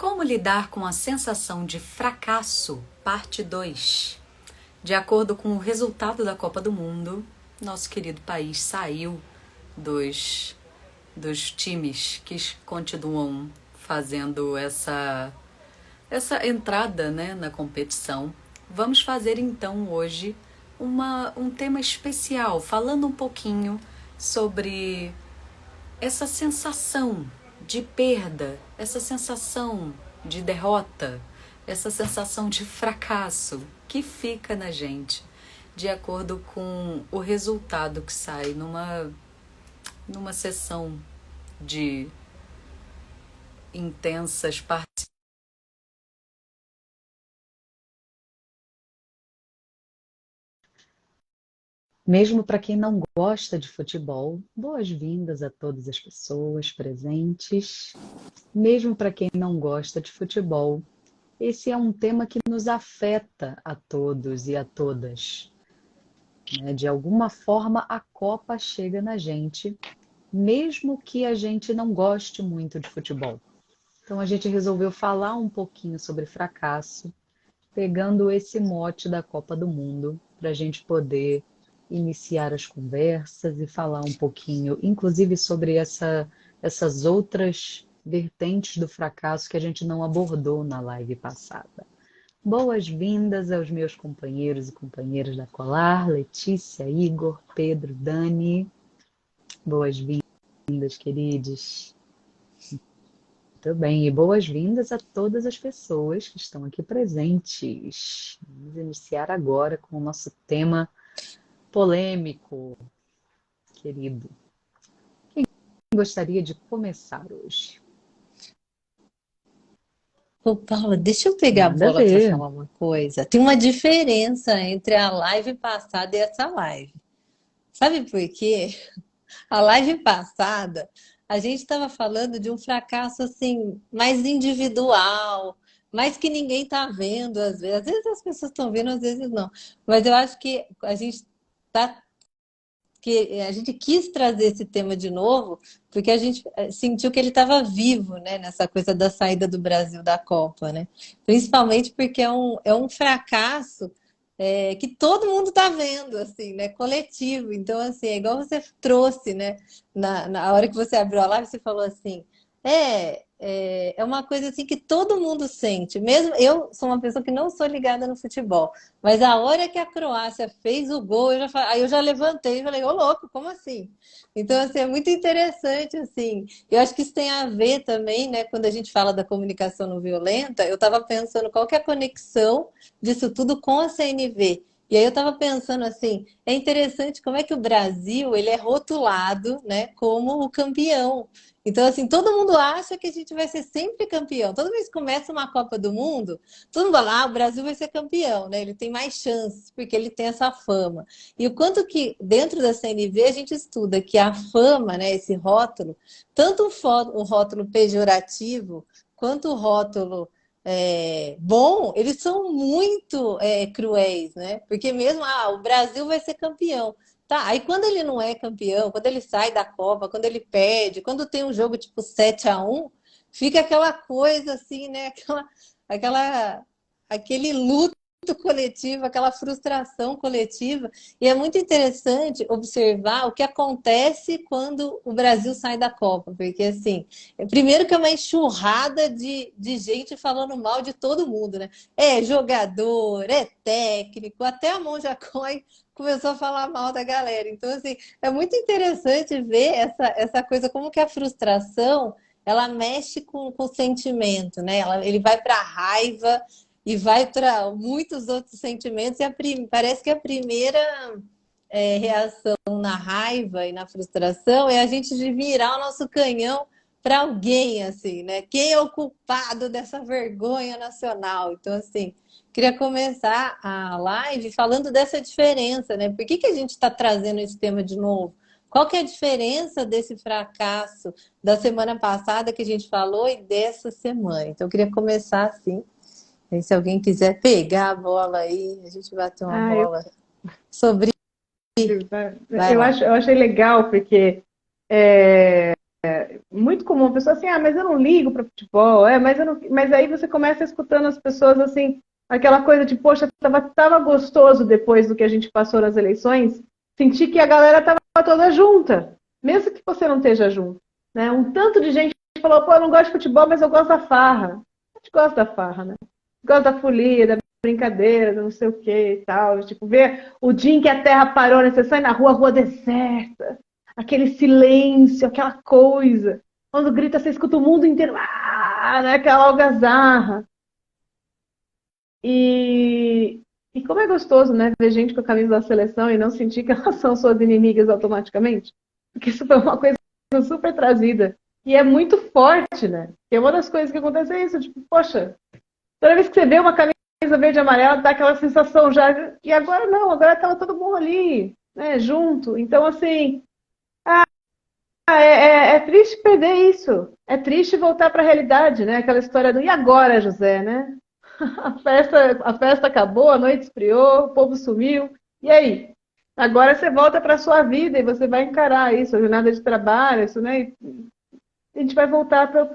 Como lidar com a sensação de fracasso, parte 2. De acordo com o resultado da Copa do Mundo, nosso querido país saiu dos times que continuam fazendo essa entrada, né, na competição. Vamos fazer então hoje um tema especial, falando um pouquinho sobre essa sensação de perda, essa sensação de derrota, essa sensação de fracasso que fica na gente de acordo com o resultado que sai numa sessão de intensas participações. Mesmo para quem não gosta de futebol, boas-vindas a todas as pessoas presentes. Mesmo para quem não gosta de futebol, esse é um tema que nos afeta a todos e a todas, né? De alguma forma, a Copa chega na gente, mesmo que a gente não goste muito de futebol. Então, a gente resolveu falar um pouquinho sobre fracasso, pegando esse mote da Copa do Mundo, para a gente poder iniciar as conversas e falar um pouquinho, inclusive sobre essas outras vertentes do fracasso que a gente não abordou na live passada. Boas-vindas aos meus companheiros e companheiras da Colar, Letícia, Igor, Pedro, Dani. Boas-vindas, queridos. Muito bem, e boas-vindas a todas as pessoas que estão aqui presentes. Vamos iniciar agora com o nosso tema polêmico, querido. Quem gostaria de começar hoje? Ô, Paula, deixa eu pegar a Manda bola para ver. falar uma coisa. Tem uma diferença entre a live passada e essa live. Sabe por quê? A live passada, a gente estava falando de um fracasso assim, mais individual, mais que ninguém está vendo às vezes. Às vezes as pessoas estão vendo, às vezes não. Mas eu acho que tá, a gente quis trazer esse tema de novo, porque a gente sentiu que ele estava vivo, né, nessa coisa da saída do Brasil da Copa, né? Principalmente porque é um fracasso que todo mundo está vendo, assim, né? Coletivo. Então, assim, é igual você trouxe, né? Na hora que você abriu a live, você falou assim, é uma coisa assim que todo mundo sente. Mesmo eu sou uma pessoa que não sou ligada no futebol, mas a hora que a Croácia fez o gol, aí eu já levantei e falei, ô louco, como assim? Então, assim, é muito interessante, assim. Eu acho que isso tem a ver também, né? Quando a gente fala da comunicação não violenta, eu estava pensando qual que é a conexão disso tudo com a CNV. E aí eu estava pensando assim, é interessante como é que o Brasil ele é rotulado, né, como o campeão. Então, assim, todo mundo acha que a gente vai ser sempre campeão. Toda vez que começa uma Copa do Mundo, todo mundo fala, o Brasil vai ser campeão, né? Ele tem mais chances, porque ele tem essa fama. E o quanto que, dentro da CNV, a gente estuda que a fama, né, esse rótulo, tanto o rótulo pejorativo, quanto o rótulo bom, eles são muito cruéis, né? Porque mesmo, o Brasil vai ser campeão. Tá, aí quando ele não é campeão, quando ele sai da Copa, quando ele perde, quando tem um jogo tipo 7-1, fica aquela coisa assim, né? Aquela, aquele luto coletivo, aquela frustração coletiva. E é muito interessante observar o que acontece quando o Brasil sai da Copa, porque assim, primeiro que é uma enxurrada de gente falando mal de todo mundo, né? É jogador, é técnico, até a Monja Coin começou a falar mal da galera. Então, assim, é muito interessante ver essa coisa, como que a frustração ela mexe com o sentimento, né? Ele vai para a raiva e vai para muitos outros sentimentos, e parece que a primeira reação na raiva e na frustração é a gente de virar o nosso canhão para alguém, assim, né? Quem é o culpado dessa vergonha nacional? Então, assim, queria começar a live falando dessa diferença, né? Por que a gente está trazendo esse tema de novo? Qual que é a diferença desse fracasso da semana passada que a gente falou e dessa semana? Então, eu queria começar assim. E se alguém quiser pegar a bola aí, a gente bater uma Ah, eu, bola sobre. Vai eu, lá. acho, eu achei legal, porque é, muito comum, a pessoa assim, mas eu não ligo para futebol, mas eu não... Mas aí você começa escutando as pessoas assim, aquela coisa de, poxa, tava gostoso depois do que a gente passou nas eleições, sentir que a galera tava toda junta, mesmo que você não esteja junto, né? Um tanto de gente falou, pô, eu não gosto de futebol, mas eu gosto da farra. A gente gosta da farra, né? Gosta da folia, da brincadeira, do não sei o que e tal. Tipo, ver o dia em que a terra parou, né? Você sai na rua, rua deserta, aquele silêncio, aquela coisa. Quando grita, você escuta o mundo inteiro, né? Aquela algazarra. E como é gostoso, né? Ver gente com a camisa da seleção e não sentir que elas são suas inimigas automaticamente. Porque isso foi uma coisa super trazida. E é muito forte, né? E uma das coisas que acontece é isso, tipo, poxa, toda vez que você vê uma camisa verde e amarela, dá aquela sensação já. E agora não, agora tá todo mundo ali, né, junto. Então, assim, é triste perder isso. É triste voltar para a realidade, né? Aquela história do e agora, José, né? A festa acabou, a noite esfriou, o povo sumiu. E aí? Agora você volta para a sua vida e você vai encarar isso, a jornada de trabalho, isso, né? E a gente vai voltar para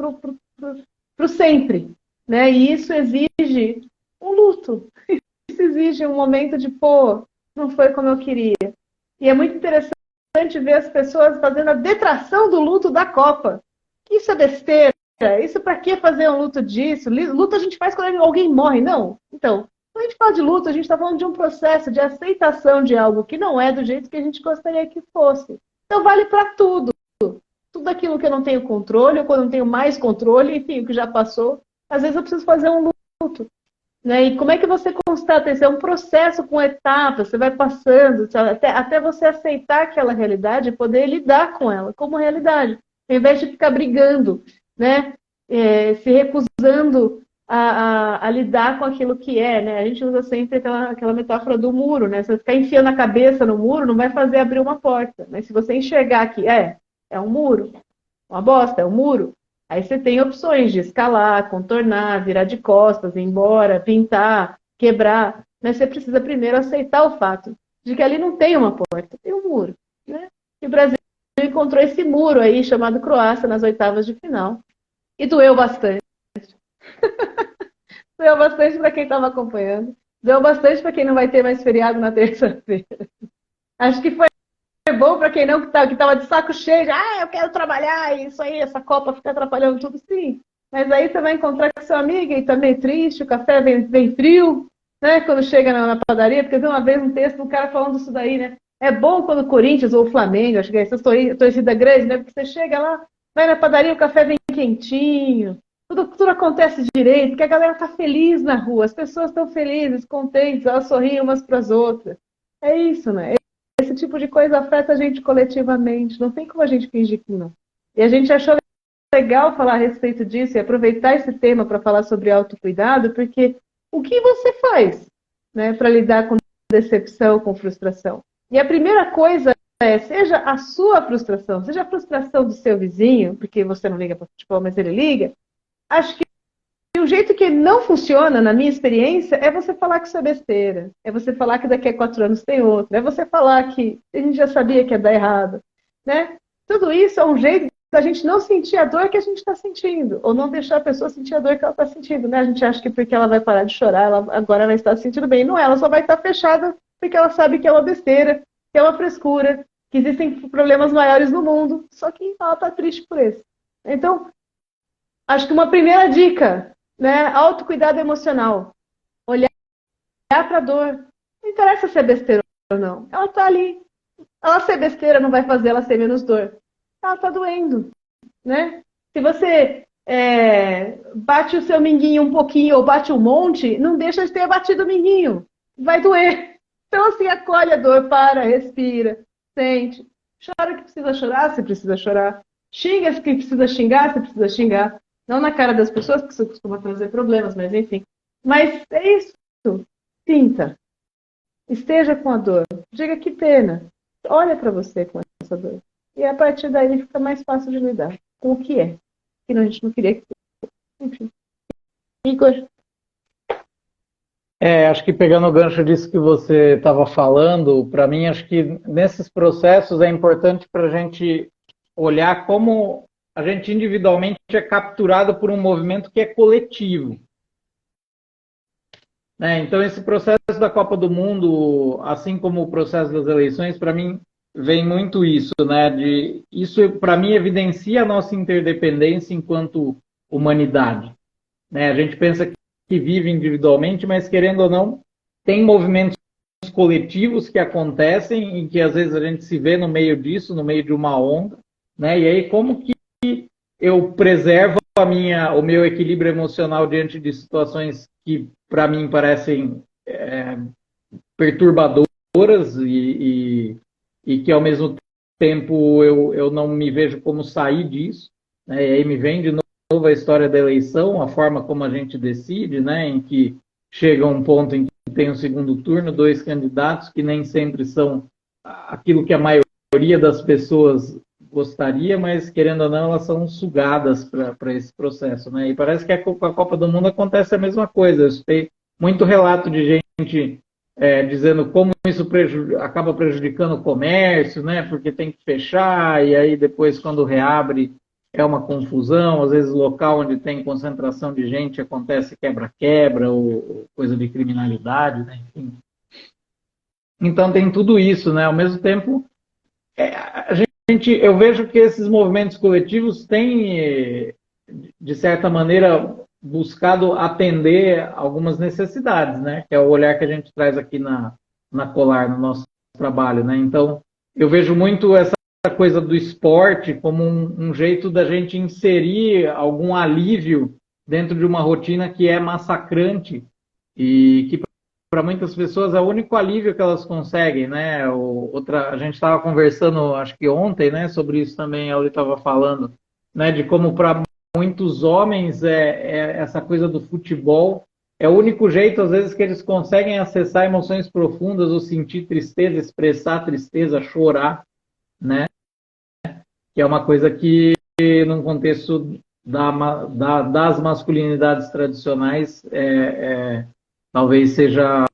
o sempre, né? E isso exige um luto. Isso exige um momento de, pô, não foi como eu queria. E é muito interessante ver as pessoas fazendo a detração do luto da Copa. Isso é besteira. Isso para que fazer um luto disso? Luto a gente faz quando alguém morre, não? Então, quando a gente fala de luto, a gente está falando de um processo de aceitação de algo que não é do jeito que a gente gostaria que fosse. Então, vale para tudo. Tudo aquilo que eu não tenho controle, ou quando eu não tenho mais controle, enfim, o que já passou, às vezes eu preciso fazer um luto. Né? E como é que você constata isso? É um processo com etapas, você vai passando, até você aceitar aquela realidade e poder lidar com ela como realidade, ao invés de ficar brigando, né? Se recusando a lidar com aquilo que é. Né? A gente usa sempre aquela metáfora do muro, né? Se você ficar enfiando a cabeça no muro, não vai fazer abrir uma porta. Mas se você enxergar que é um muro, uma bosta, é um muro, aí você tem opções de escalar, contornar, virar de costas, ir embora, pintar, quebrar. Mas você precisa primeiro aceitar o fato de que ali não tem uma porta, tem um muro. Né? E o Brasil encontrou esse muro aí, chamado Croácia, nas oitavas de final. E doeu bastante. Doeu bastante para quem estava acompanhando. Doeu bastante para quem não vai ter mais feriado na terça-feira. Acho que foi bom para quem não que estava de saco cheio, eu quero trabalhar, isso aí, essa Copa fica atrapalhando tudo, sim. Mas aí você vai encontrar com seu amigo e também triste, o café vem frio, né? Quando chega na padaria, porque eu vi uma vez um texto do cara falando isso daí, né? É bom quando o Corinthians ou o Flamengo, acho que é essa torcida grande, né? Porque você chega lá, vai na padaria, o café vem quentinho, tudo acontece direito, porque a galera tá feliz na rua, as pessoas estão felizes, contentes, elas sorriem umas para as outras. É isso, né? Esse tipo de coisa afeta a gente coletivamente. Não tem como a gente fingir que não. E a gente achou legal falar a respeito disso e aproveitar esse tema para falar sobre autocuidado, porque o que você faz, né, para lidar com decepção, com frustração? E a primeira coisa seja a sua frustração, seja a frustração do seu vizinho, porque você não liga para futebol, mas ele liga. Acho que o jeito que não funciona, na minha experiência, é você falar que isso é besteira. É você falar que daqui a 4 anos tem outro. É você falar que a gente já sabia que ia dar errado. Né? Tudo isso é um jeito da gente não sentir a dor que a gente está sentindo. Ou não deixar a pessoa sentir a dor que ela está sentindo. Né? A gente acha que porque ela vai parar de chorar, agora ela está se sentindo bem. Não é, ela só vai estar fechada porque ela sabe que é uma besteira, que é uma frescura, que existem problemas maiores no mundo. Só que ela está triste por isso. Então, acho que uma primeira dica, né? Autocuidado emocional. Olhar para a dor. Não interessa se é besteira ou não. Ela está ali. Ela ser besteira não vai fazer ela ser menos dor. Ela está doendo. Né? Se você bate o seu minguinho um pouquinho ou bate um monte, não deixa de ter batido o minguinho. Vai doer. Então, assim, acolhe a dor, para, respira, sente. Chora que precisa chorar, se precisa chorar. Xinga se precisa xingar, se precisa xingar. Não na cara das pessoas, porque isso costuma trazer problemas, mas enfim. Mas é isso. Sinta. Esteja com a dor. Diga que pena. Olha para você com essa dor. E a partir daí fica mais fácil de lidar com o que é. Que a gente não queria que fosse. Enfim. Igor. Acho que pegando o gancho disso que você estava falando, para mim, acho que nesses processos é importante para a gente olhar como a gente individualmente é capturado por um movimento que é coletivo. Né? Então, esse processo da Copa do Mundo, assim como o processo das eleições, para mim, vem muito isso, né? Isso, para mim, evidencia a nossa interdependência enquanto humanidade. Né? A gente pensa que vive individualmente, mas, querendo ou não, tem movimentos coletivos que acontecem e que, às vezes, a gente se vê no meio disso, no meio de uma onda. Né? E aí, como que eu preservo o meu equilíbrio emocional diante de situações que, para mim, parecem perturbadoras e que, ao mesmo tempo, eu não me vejo como sair disso. Né? E aí me vem de novo a história da eleição, a forma como a gente decide, né? Em que chega um ponto em que tem um segundo turno, dois candidatos que nem sempre são aquilo que a maioria das pessoas gostaria, mas querendo ou não, elas são sugadas para esse processo, né? E parece que com a Copa do Mundo acontece a mesma coisa. Eu escutei muito relato de gente dizendo como isso acaba prejudicando o comércio, né? Porque tem que fechar e aí depois quando reabre é uma confusão. Às vezes o local onde tem concentração de gente acontece quebra-quebra ou coisa de criminalidade, né? Enfim. Então tem tudo isso, né? Ao mesmo tempo, eu vejo que esses movimentos coletivos têm, de certa maneira, buscado atender algumas necessidades, né? Que é o olhar que a gente traz aqui na Colar, no nosso trabalho, né? Então, eu vejo muito essa coisa do esporte como um jeito da gente inserir algum alívio dentro de uma rotina que é massacrante e que para muitas pessoas é o único alívio que elas conseguem, né? A gente estava conversando, acho que ontem, né, sobre isso também, ele estava falando, né, de como para muitos homens essa coisa do futebol é o único jeito, às vezes, que eles conseguem acessar emoções profundas, ou sentir tristeza, expressar tristeza, chorar, né? Que é uma coisa que, num contexto das masculinidades tradicionais, talvez seja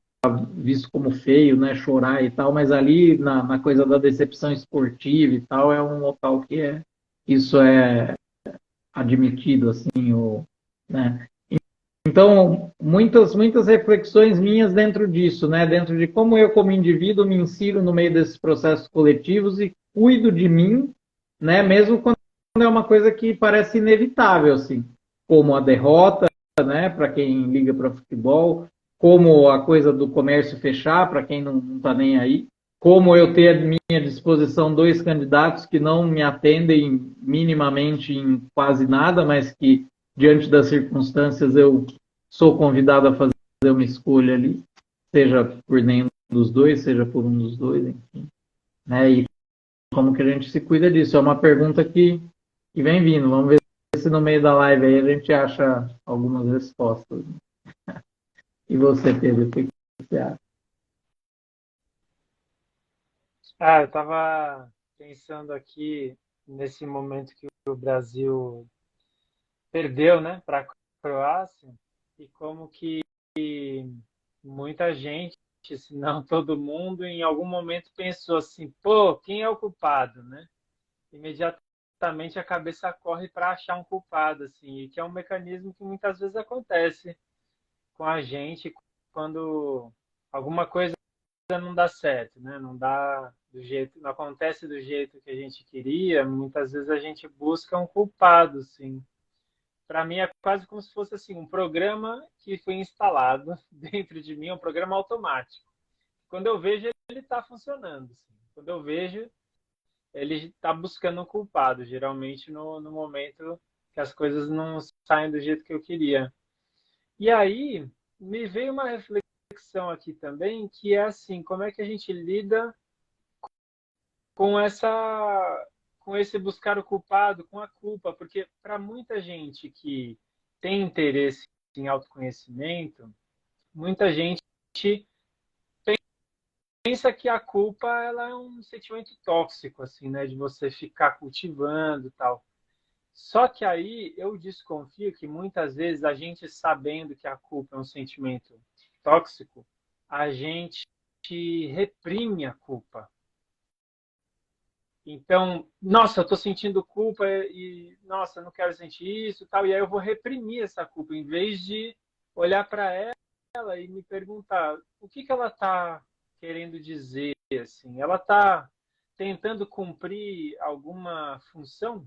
visto como feio, né, chorar e tal, mas ali na coisa da decepção esportiva e tal, é um local que isso é admitido, assim, né. Então, muitas reflexões minhas dentro disso, né, dentro de como eu, como indivíduo, me insiro no meio desses processos coletivos e cuido de mim, né, mesmo quando é uma coisa que parece inevitável, assim, como a derrota, né, para quem liga para futebol, como a coisa do comércio fechar, para quem não está nem aí, como eu ter à minha disposição dois candidatos que não me atendem minimamente em quase nada, mas que, diante das circunstâncias, eu sou convidado a fazer uma escolha ali, seja por nenhum dos dois, seja por um dos dois, enfim. Né? E como que a gente se cuida disso? É uma pergunta que vem vindo. Vamos ver se no meio da live aí a gente acha algumas respostas. E você, Pedro, o que você acha? Ah, eu estava pensando aqui nesse momento que o Brasil perdeu, né, para a Croácia e como que muita gente, se não todo mundo, em algum momento pensou assim, pô, quem é o culpado, né? Imediatamente a cabeça corre para achar um culpado, assim, e que é um mecanismo que muitas vezes acontece com a gente quando alguma coisa não dá certo, né? Não dá do jeito, não acontece do jeito que a gente queria. Muitas vezes a gente busca um culpado, sim. Para mim é quase como se fosse assim um programa que foi instalado dentro de mim, um programa automático. Quando eu vejo ele está funcionando, assim. Quando eu vejo ele está buscando um culpado, geralmente no momento que as coisas não saem do jeito que eu queria. E aí me veio uma reflexão aqui também, que é assim, como é que a gente lida com com esse buscar o culpado, com a culpa, porque para muita gente que tem interesse em autoconhecimento, muita gente pensa que a culpa ela é um sentimento tóxico assim, né, de você ficar cultivando e tal. Só que aí eu desconfio que muitas vezes a gente sabendo que a culpa é um sentimento tóxico, a gente reprime a culpa. Então, nossa, eu estou sentindo culpa e, nossa, eu não quero sentir isso e tal. E aí eu vou reprimir essa culpa, em vez de olhar para ela e me perguntar o que que ela está querendo dizer, assim. Ela está tentando cumprir alguma função?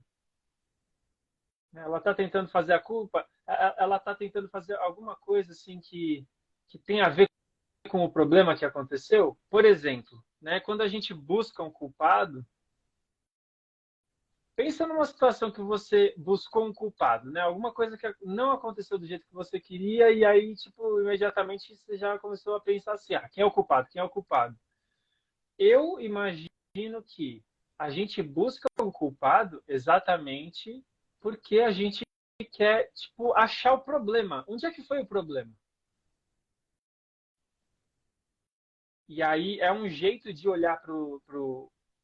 Ela está tentando fazer a culpa? Ela está tentando fazer alguma coisa, assim, que tem a ver com o problema que aconteceu? Por exemplo, né, quando a gente busca um culpado, pensa numa situação que você buscou um culpado, né? Alguma coisa que não aconteceu do jeito que você queria e aí, tipo, imediatamente você já começou a pensar assim, ah, quem é o culpado? Quem é o culpado? Eu imagino que a gente busca um culpado exatamente porque a gente quer, tipo, achar o problema. Onde é que foi o problema? E aí é um jeito de olhar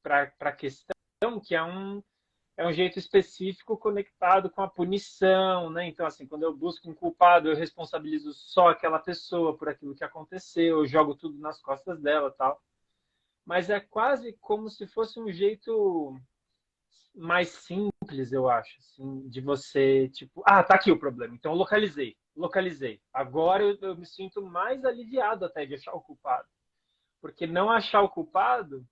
para a questão que é um jeito específico conectado com a punição, né? Então, assim, quando eu busco um culpado, eu responsabilizo só aquela pessoa por aquilo que aconteceu, eu jogo tudo nas costas dela, tal. Mas é quase como se fosse um jeito mais simples, eu acho, assim, de você, tipo, ah, tá aqui o problema, então eu localizei. Agora eu me sinto mais aliviado até de achar o culpado, porque não achar o culpado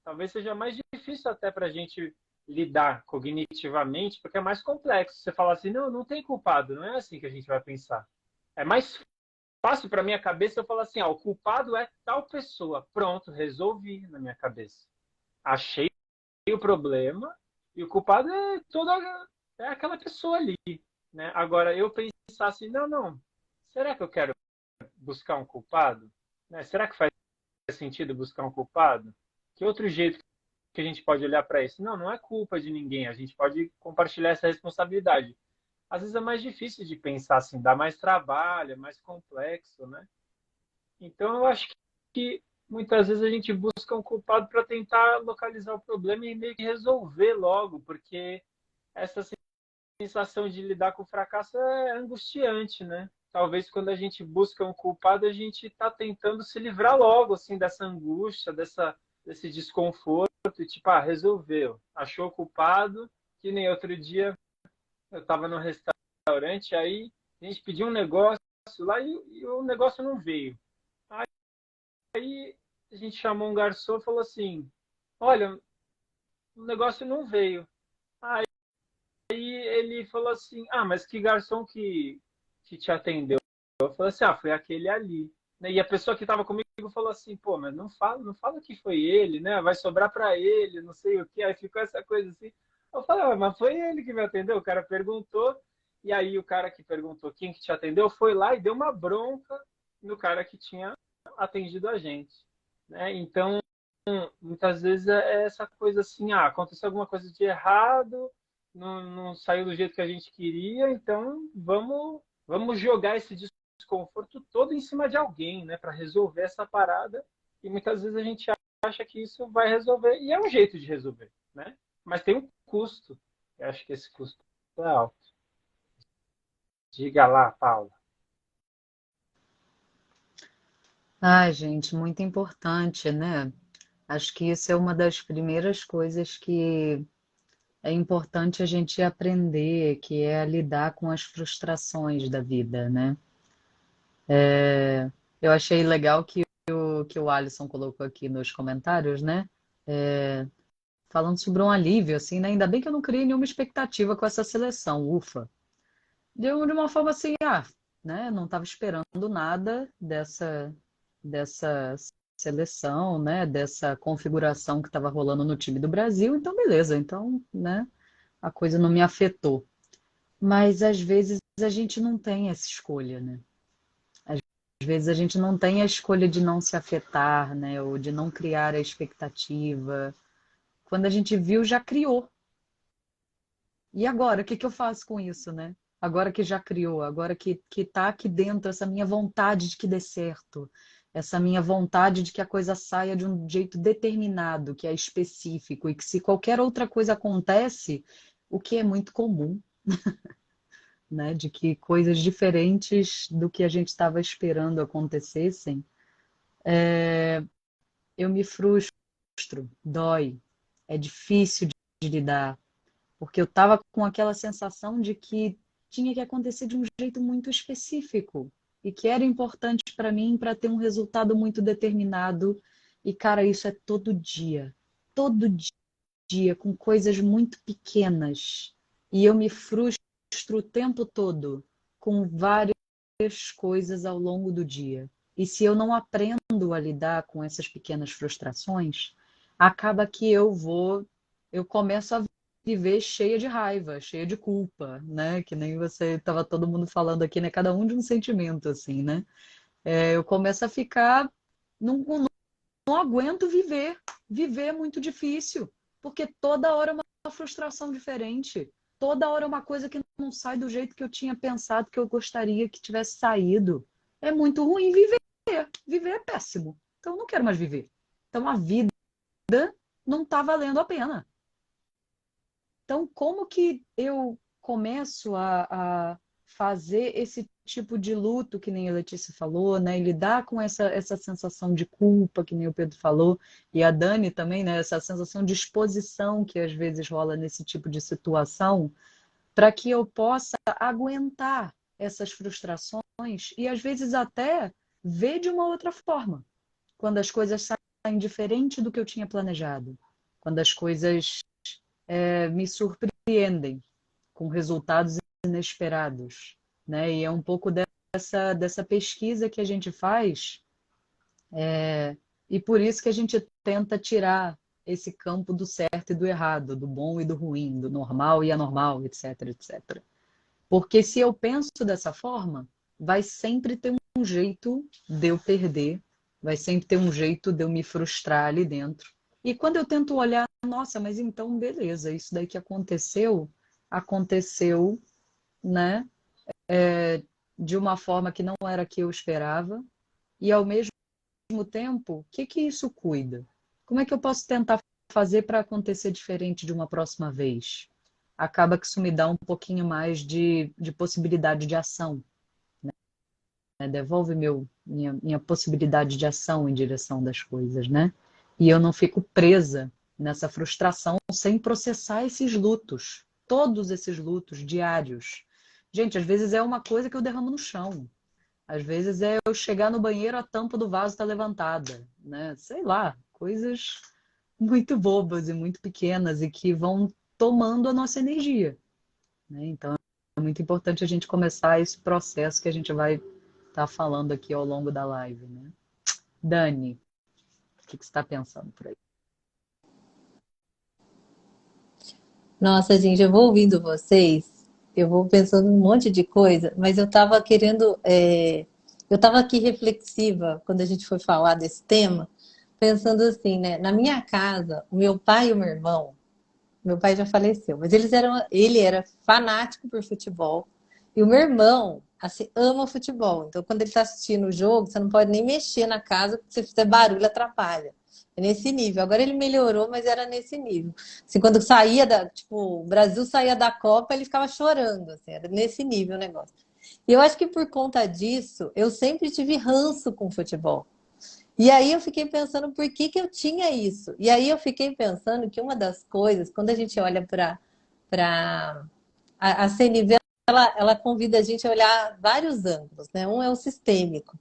talvez seja mais difícil até para a gente lidar cognitivamente, porque é mais complexo. Você fala assim, não, não tem culpado, não é assim que a gente vai pensar. É mais fácil para minha cabeça eu falar assim, ah, o culpado é tal pessoa. Pronto, resolvi na minha cabeça. Achei o problema e o culpado é aquela pessoa ali, né? Agora eu pensar assim, não, não, será que eu quero buscar um culpado? Né? Será que faz sentido buscar um culpado? Que outro jeito que a gente pode olhar para isso? Não, não é culpa de ninguém. A gente pode compartilhar essa responsabilidade. Às vezes é mais difícil de pensar assim, dá mais trabalho, é mais complexo, né? Então eu acho que muitas vezes a gente busca um culpado para tentar localizar o problema e meio que resolver logo, porque essa sensação de lidar com o fracasso é angustiante, né? Talvez quando a gente busca um culpado, a gente está tentando se livrar logo assim dessa angústia, desse desconforto, e tipo, ah, resolveu, achou o culpado, que nem outro dia eu estava no restaurante, aí a gente pediu um negócio lá e o negócio não veio. Aí a gente chamou um garçom e falou assim, olha, o negócio não veio. Aí ele falou assim, ah, mas que garçom que te atendeu? Eu falei assim, ah, foi aquele ali. Né? E a pessoa que estava comigo falou assim, pô, mas não fala que foi ele, né? Vai sobrar para ele, não sei o quê. Aí ficou essa coisa assim. Eu falei, ah, mas foi ele que me atendeu. O cara perguntou, e aí o cara que perguntou quem que te atendeu foi lá e deu uma bronca no cara que tinha atendido a gente. Né? Então, muitas vezes é essa coisa assim, ah, aconteceu alguma coisa de errado, não saiu do jeito que a gente queria, então vamos jogar esse desconforto todo em cima de alguém, né, para resolver essa parada. E muitas vezes a gente acha que isso vai resolver, e é um jeito de resolver, né? Mas tem um custo. Eu acho que esse custo é alto. Diga lá, Paula. Ai, gente, muito importante, né? Acho que isso é uma das primeiras coisas que é importante a gente aprender, que é a lidar com as frustrações da vida, né? Eu achei legal que o Alisson colocou aqui nos comentários, né? Falando sobre um alívio, assim, né? Ainda bem que eu não criei nenhuma expectativa com essa seleção, ufa. Deu de uma forma assim, né? Não estava esperando nada dessa seleção, né? Dessa configuração que estava rolando no time do Brasil, então beleza, então, né? A coisa não me afetou. Mas às vezes a gente não tem essa escolha, né? Às vezes a gente não tem a escolha de não se afetar, né? Ou de não criar a expectativa. Quando a gente viu, já criou. E agora, o que que eu faço com isso, né? Agora que já criou, agora que tá aqui dentro essa minha vontade de que dê certo, essa minha vontade de que a coisa saia de um jeito determinado, que é específico, e que se qualquer outra coisa acontece, o que é muito comum, né? De que coisas diferentes do que a gente estava esperando acontecessem, eu me frustro, dói. é difícil de lidar, porque eu estava com aquela sensação de que tinha que acontecer de um jeito muito específico e que era importante para mim para ter um resultado muito determinado. E, cara, isso é todo dia, com coisas muito pequenas. E eu me frustro o tempo todo com várias coisas ao longo do dia. E se eu não aprendo a lidar com essas pequenas frustrações, acaba que eu começo a viver cheia de raiva, cheia de culpa, né? Que nem você estava todo mundo falando aqui, né? Cada um de um sentimento, assim, né? Eu começo a ficar, não aguento viver. Viver é muito difícil, porque toda hora é uma frustração diferente. Toda hora é uma coisa que não sai do jeito que eu tinha pensado, que eu gostaria que tivesse saído. É muito ruim viver. Viver é péssimo. Então eu não quero mais viver. Então a vida não está valendo a pena. Então, como que eu começo a fazer esse tipo de luto, que nem a Letícia falou, né? E lidar com essa sensação de culpa, que nem o Pedro falou, e a Dani também, né? Essa sensação de exposição que às vezes rola nesse tipo de situação, para que eu possa aguentar essas frustrações e às vezes até ver de uma outra forma, quando as coisas saem diferente do que eu tinha planejado, quando as coisas me surpreendem com resultados inesperados, né? E é um pouco dessa pesquisa que a gente faz, e por isso que a gente tenta tirar esse campo do certo e do errado, do bom e do ruim, do normal e anormal, etc, etc. Porque se eu penso dessa forma, vai sempre ter um jeito de eu perder, vai sempre ter um jeito de eu me frustrar ali dentro. E quando eu tento olhar, nossa, mas então beleza, isso daí que aconteceu, né? De uma forma que não era a que eu esperava, e ao mesmo tempo, o que que isso cuida? Como é que eu posso tentar fazer para acontecer diferente de uma próxima vez? Acaba que isso me dá um pouquinho mais de possibilidade de ação, né? Devolve minha possibilidade de ação em direção das coisas, né? E eu não fico presa nessa frustração sem processar esses lutos, todos esses lutos diários. Gente, às vezes é uma coisa que eu derramo no chão. Às vezes é eu chegar no banheiro, a tampa do vaso está levantada, né? Sei lá, coisas muito bobas e muito pequenas e que vão tomando a nossa energia, né? Então é muito importante a gente começar esse processo que a gente vai estar falando aqui ao longo da live, né? Dani, o que você está pensando por aí? Nossa, gente, eu vou ouvindo vocês, eu vou pensando um monte de coisa, mas eu estava querendo, eu estava aqui reflexiva quando a gente foi falar desse tema, pensando assim, né? Na minha casa, o meu pai e o meu pai já faleceu, mas ele era fanático por futebol e o meu irmão, assim, ama futebol. Então, quando ele está assistindo o jogo, você não pode nem mexer na casa, porque se fizer barulho, atrapalha. É nesse nível. Agora ele melhorou, mas era nesse nível. Assim, quando saía tipo, o Brasil saía da Copa, ele ficava chorando, assim, era nesse nível o negócio. E eu acho que por conta disso, eu sempre tive ranço com futebol. E aí eu fiquei pensando por que que eu tinha isso. E aí eu fiquei pensando que uma das coisas, quando a gente olha para a CNV, ela convida a gente a olhar vários ângulos, né? Um é o sistêmico.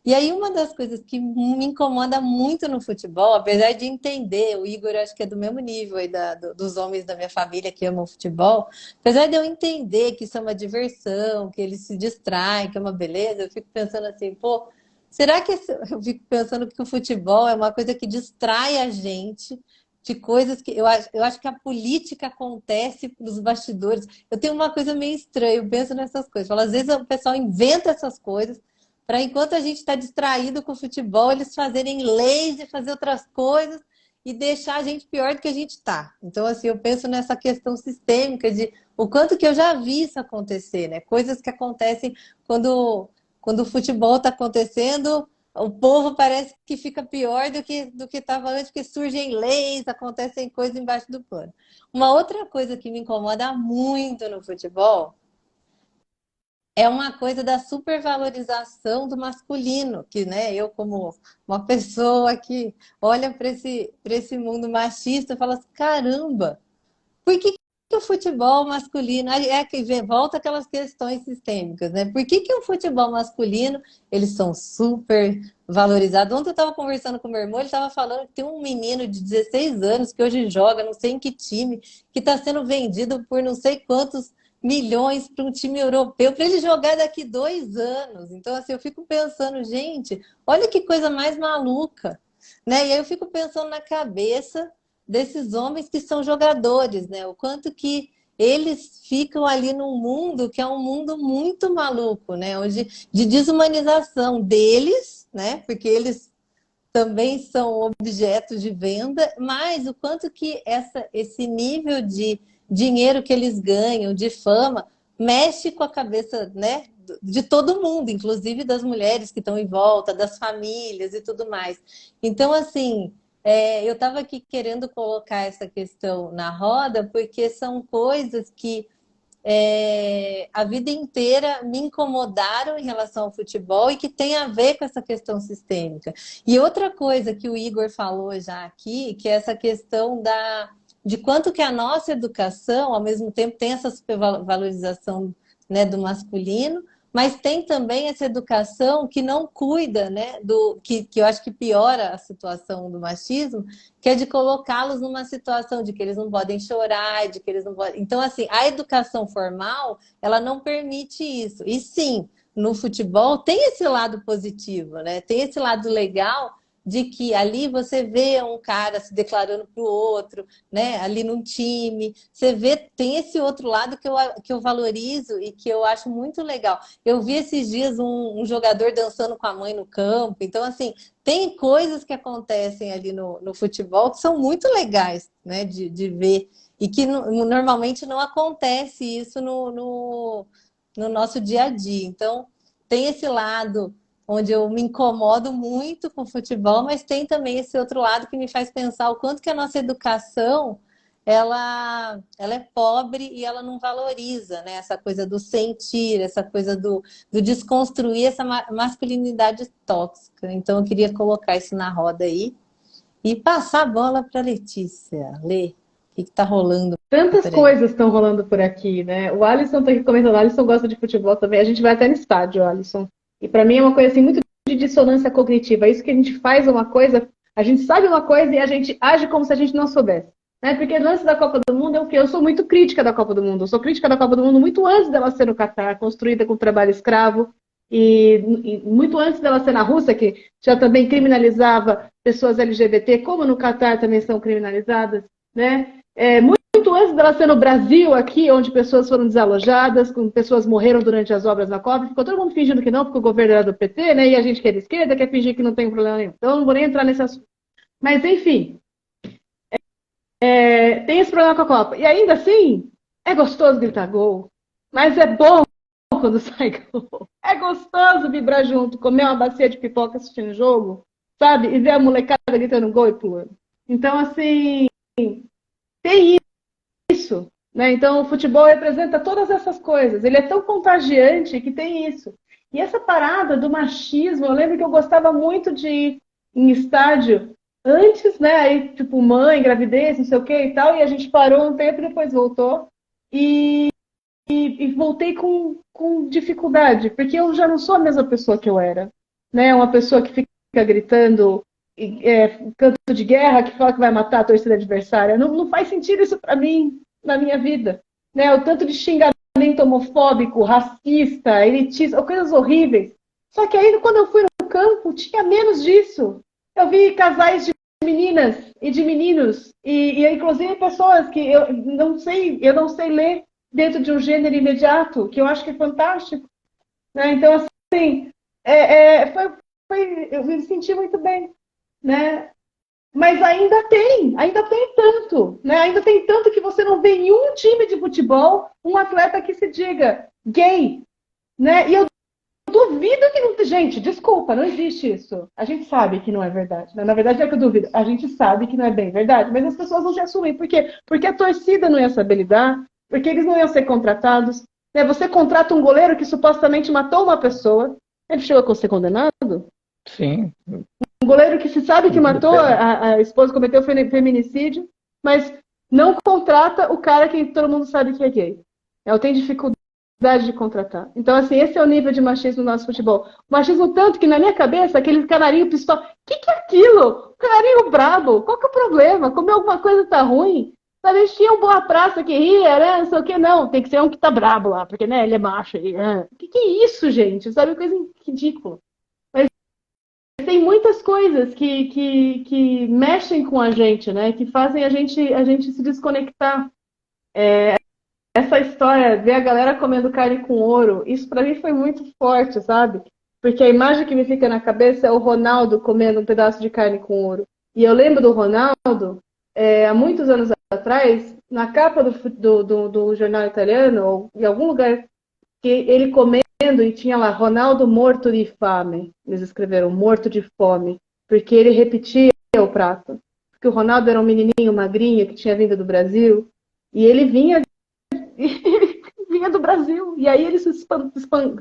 E aí uma das coisas que me incomoda muito no futebol, apesar de entender, o Igor acho que é do mesmo nível aí dos homens da minha família que amam futebol, apesar de eu entender que isso é uma diversão, que eles se distraem, que é uma beleza, eu fico pensando assim, pô, será que eu fico pensando que o futebol é uma coisa que distrai a gente de coisas que eu acho que a política acontece nos bastidores. Eu tenho uma coisa meio estranha, eu penso nessas coisas. Falo, às vezes o pessoal inventa essas coisas para enquanto a gente está distraído com o futebol, eles fazerem leis e fazer outras coisas e deixar a gente pior do que a gente está. Então, assim, eu penso nessa questão sistêmica de o quanto que eu já vi isso acontecer, né? Coisas que acontecem quando o futebol está acontecendo, o povo parece que fica pior do que estava antes, porque surgem leis, acontecem coisas embaixo do pano. Uma outra coisa que me incomoda muito no futebol é uma coisa da supervalorização do masculino, que, né, eu como uma pessoa que olha para esse mundo machista, fala assim, caramba, por que o futebol masculino, aí é que volta aquelas questões sistêmicas, né? Por que o futebol masculino, eles são super valorizados? Ontem eu estava conversando com meu irmão, ele estava falando que tem um menino de 16 anos que hoje joga, não sei em que time, que está sendo vendido por não sei quantos milhões para um time europeu, para ele jogar daqui 2 anos. Então, assim, eu fico pensando, gente, olha que coisa mais maluca, né? E aí eu fico pensando na cabeça desses homens que são jogadores, né? O quanto que eles ficam ali num mundo que é um mundo muito maluco, né? Onde, de desumanização deles, né? Porque eles também são objetos de venda, mas o quanto que esse nível de dinheiro que eles ganham, de fama, mexe com a cabeça, né, de todo mundo, inclusive das mulheres que estão em volta, das famílias e tudo mais. Então, assim, eu estava aqui querendo colocar essa questão na roda, porque são coisas que a vida inteira me incomodaram em relação ao futebol e que tem a ver com essa questão sistêmica. E outra coisa que o Igor falou já aqui, que é essa questão de quanto que a nossa educação, ao mesmo tempo, tem essa supervalorização, né, do masculino, mas tem também essa educação que não cuida, né, que eu acho que piora a situação do machismo, que é de colocá-los numa situação de que eles não podem chorar, de que eles não podem... Então, assim, a educação formal, ela não permite isso. E sim, no futebol tem esse lado positivo, né? Tem esse lado legal de que ali você vê um cara se declarando para o outro, né? Ali num time, você vê, tem esse outro lado que eu valorizo e que eu acho muito legal. Eu vi esses dias um jogador dançando com a mãe no campo, então assim, tem coisas que acontecem ali no futebol que são muito legais, né? De ver, e que normalmente não acontece isso no nosso dia a dia. Então, tem esse lado onde eu me incomodo muito com o futebol, mas tem também esse outro lado que me faz pensar o quanto que a nossa educação ela é pobre e ela não valoriza, né? Essa coisa do sentir, essa coisa do desconstruir essa masculinidade tóxica. Então eu queria colocar isso na roda aí e passar a bola para a Letícia. Lê, o que está rolando? Tantas coisas estão rolando por aqui, né? O Alisson está aqui comentando, o Alisson gosta de futebol também. A gente vai até no estádio, Alisson. E para mim é uma coisa assim muito de dissonância cognitiva. É isso que a gente faz uma coisa, a gente sabe uma coisa e a gente age como se a gente não soubesse. Né? Porque antes da Copa do Mundo é o quê? Eu sou muito crítica da Copa do Mundo. Eu sou crítica da Copa do Mundo muito antes dela ser no Catar, construída com trabalho escravo, e muito antes dela ser na Rússia, que já também criminalizava pessoas LGBT, como no Catar também são criminalizadas, né? Muito antes dela ser no Brasil, aqui, onde pessoas foram desalojadas, pessoas morreram durante as obras na Copa, ficou todo mundo fingindo que não, porque o governo era do PT, né? E a gente que é da esquerda quer fingir que não tem problema nenhum. Então, eu não vou nem entrar nesse assunto. Mas, enfim, tem esse problema com a Copa. E ainda assim, é gostoso gritar gol, mas é bom quando sai gol. É gostoso vibrar junto, comer uma bacia de pipoca assistindo o jogo, sabe? E ver a molecada gritando gol e pulando. Então, assim, tem isso, né? Então o futebol representa todas essas coisas. Ele é tão contagiante que tem isso. E essa parada do machismo, eu lembro que eu gostava muito de ir em estádio antes, né? Aí, tipo, mãe, gravidez, não sei o que e tal, e a gente parou um tempo e depois voltou. E voltei com dificuldade, porque eu já não sou a mesma pessoa que eu era, né? Uma pessoa que fica gritando canto de guerra, que fala que vai matar a torcida adversária. Não faz sentido isso para mim, na minha vida. Né? O tanto de xingamento homofóbico, racista, elitista, coisas horríveis. Só que aí, quando eu fui no campo, tinha menos disso. Eu vi casais de meninas e de meninos, e inclusive pessoas que eu não sei ler dentro de um gênero imediato, que eu acho que é fantástico. Né? Então, assim, eu me senti muito bem. Né? Mas ainda tem tanto, né? Ainda tem tanto que você não vê em um time de futebol um atleta que se diga gay, né? E eu duvido que não... Gente, desculpa, não existe isso. A gente sabe que não é verdade, né? Na verdade é que eu duvido. A gente sabe que não é bem verdade, mas as pessoas não se assumem. Por quê? Porque a torcida não ia saber lidar, porque eles não iam ser contratados, Né? Você contrata um goleiro que supostamente matou uma pessoa. Ele chegou a ser condenado? Sim. Um goleiro que se sabe que matou, a esposa cometeu feminicídio, mas não contrata o cara que todo mundo sabe que é gay. Ela tem dificuldade de contratar. Então, assim, esse é o nível de machismo no nosso futebol. O machismo tanto que, na minha cabeça, aquele canarinho pistola... O que é aquilo? Canarinho brabo? Qual que é o problema? Comer alguma coisa tá ruim? Sabe, eles tinham boa praça que ria, né? Não sei o que, não. Tem que ser um que tá brabo lá, porque, né, ele é macho. O que é isso, gente? Sabe, coisa ridícula. Tem muitas coisas que mexem com a gente, né? Que fazem a gente se desconectar. Essa história, ver a galera comendo carne com ouro, isso pra mim foi muito forte, sabe? Porque a imagem que me fica na cabeça é o Ronaldo comendo um pedaço de carne com ouro. E eu lembro do Ronaldo, há muitos anos atrás, na capa do jornal italiano, ou em algum lugar, que ele comendo e tinha lá Ronaldo morto de fame. Eles escreveram morto de fome, porque ele repetia o prato. Porque o Ronaldo era um menininho magrinho que tinha vindo do Brasil e ele vinha do Brasil. E aí eles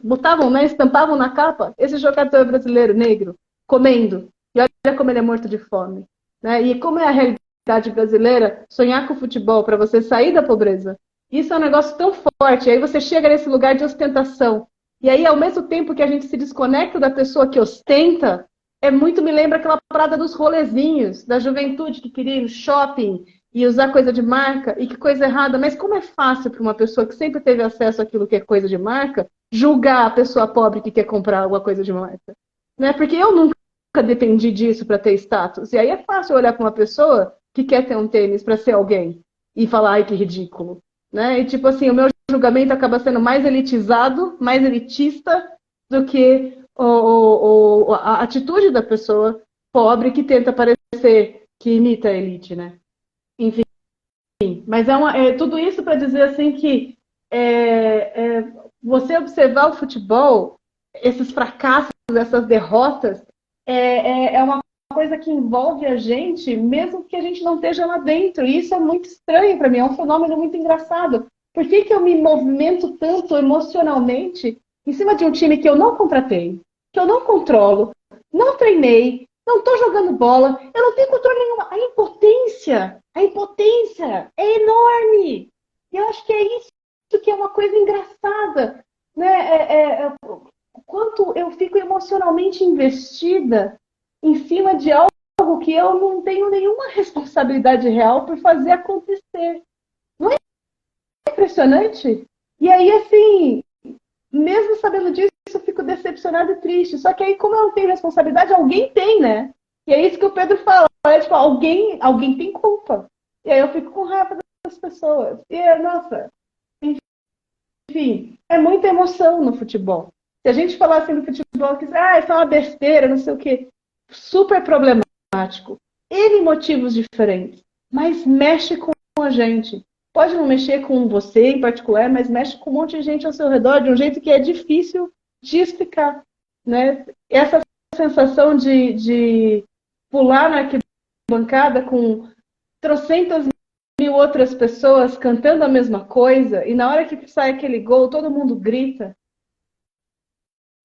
botavam, né, estampavam na capa esse jogador brasileiro negro comendo. E olha como ele é morto de fome. Né? E como é a realidade brasileira, sonhar com futebol para você sair da pobreza. Isso é um negócio tão forte. Aí você chega nesse lugar de ostentação. E aí, ao mesmo tempo que a gente se desconecta da pessoa que ostenta, muito me lembra aquela parada dos rolezinhos, da juventude que queria ir no shopping e usar coisa de marca, e que coisa errada. Mas como é fácil para uma pessoa que sempre teve acesso àquilo que é coisa de marca, julgar a pessoa pobre que quer comprar alguma coisa de marca? Né? Porque eu nunca dependi disso para ter status. E aí é fácil olhar para uma pessoa que quer ter um tênis para ser alguém e falar, ai, que ridículo. Né? E tipo assim, o meu julgamento acaba sendo mais elitizado, mais elitista do que a atitude da pessoa pobre que tenta parecer que imita a elite, né? Enfim, mas tudo isso para dizer assim que você observar o futebol, esses fracassos, essas derrotas, é uma coisa que envolve a gente, mesmo que a gente não esteja lá dentro. E isso é muito estranho para mim, é um fenômeno muito engraçado. Por que eu me movimento tanto emocionalmente em cima de um time que eu não contratei, que eu não controlo, não treinei, não estou jogando bola, eu não tenho controle nenhum? A impotência é enorme. E eu acho que é isso que é uma coisa engraçada. Né? Quanto eu fico emocionalmente investida em cima de algo que eu não tenho nenhuma responsabilidade real por fazer acontecer. Não é impressionante? E aí, assim, mesmo sabendo disso, eu fico decepcionada e triste. Só que aí, como eu não tenho responsabilidade, alguém tem, né? E é isso que o Pedro fala. Tipo, alguém tem culpa. E aí eu fico com raiva das pessoas. E, nossa, enfim, é muita emoção no futebol. Se a gente falar assim no futebol, que isso é uma besteira, não sei o quê, super problemático. N motivos diferentes, mas mexe com a gente. Pode não mexer com você em particular, mas mexe com um monte de gente ao seu redor de um jeito que é difícil de explicar. Né? Essa sensação de pular na arquibancada com trocentas mil outras pessoas cantando a mesma coisa, e na hora que sai aquele gol, todo mundo grita.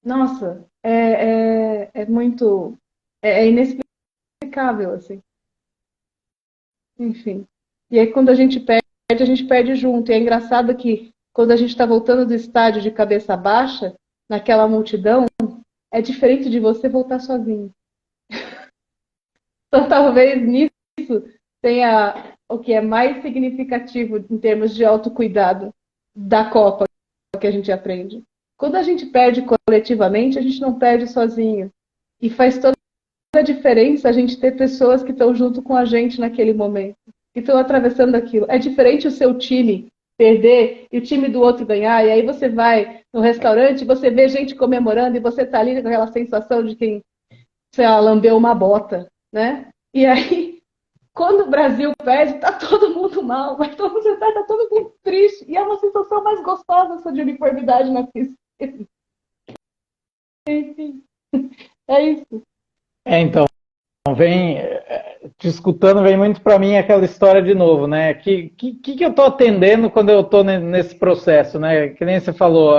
Nossa, é muito... É inexplicável, assim. Enfim. E aí, quando a gente perde junto. E é engraçado que, quando a gente está voltando do estádio de cabeça baixa, naquela multidão, é diferente de você voltar sozinho. Então, talvez nisso tenha o que é mais significativo em termos de autocuidado da Copa que a gente aprende. Quando a gente perde coletivamente, a gente não perde sozinho. E faz toda a diferença a gente ter pessoas que estão junto com a gente naquele momento, que estão atravessando aquilo. É diferente o seu time perder e o time do outro ganhar, e aí você vai no restaurante, você vê gente comemorando e você está ali com aquela sensação de quem, sei lá, lambeu uma bota, né? E aí, quando o Brasil perde, tá todo mundo mal, mas todo mundo tá todo mundo triste, e é uma sensação mais gostosa essa de uniformidade na pista. Enfim, é isso. Então, te escutando, vem muito para mim aquela história de novo, né? Que eu estou atendendo quando eu estou nesse processo, né? Que nem você falou,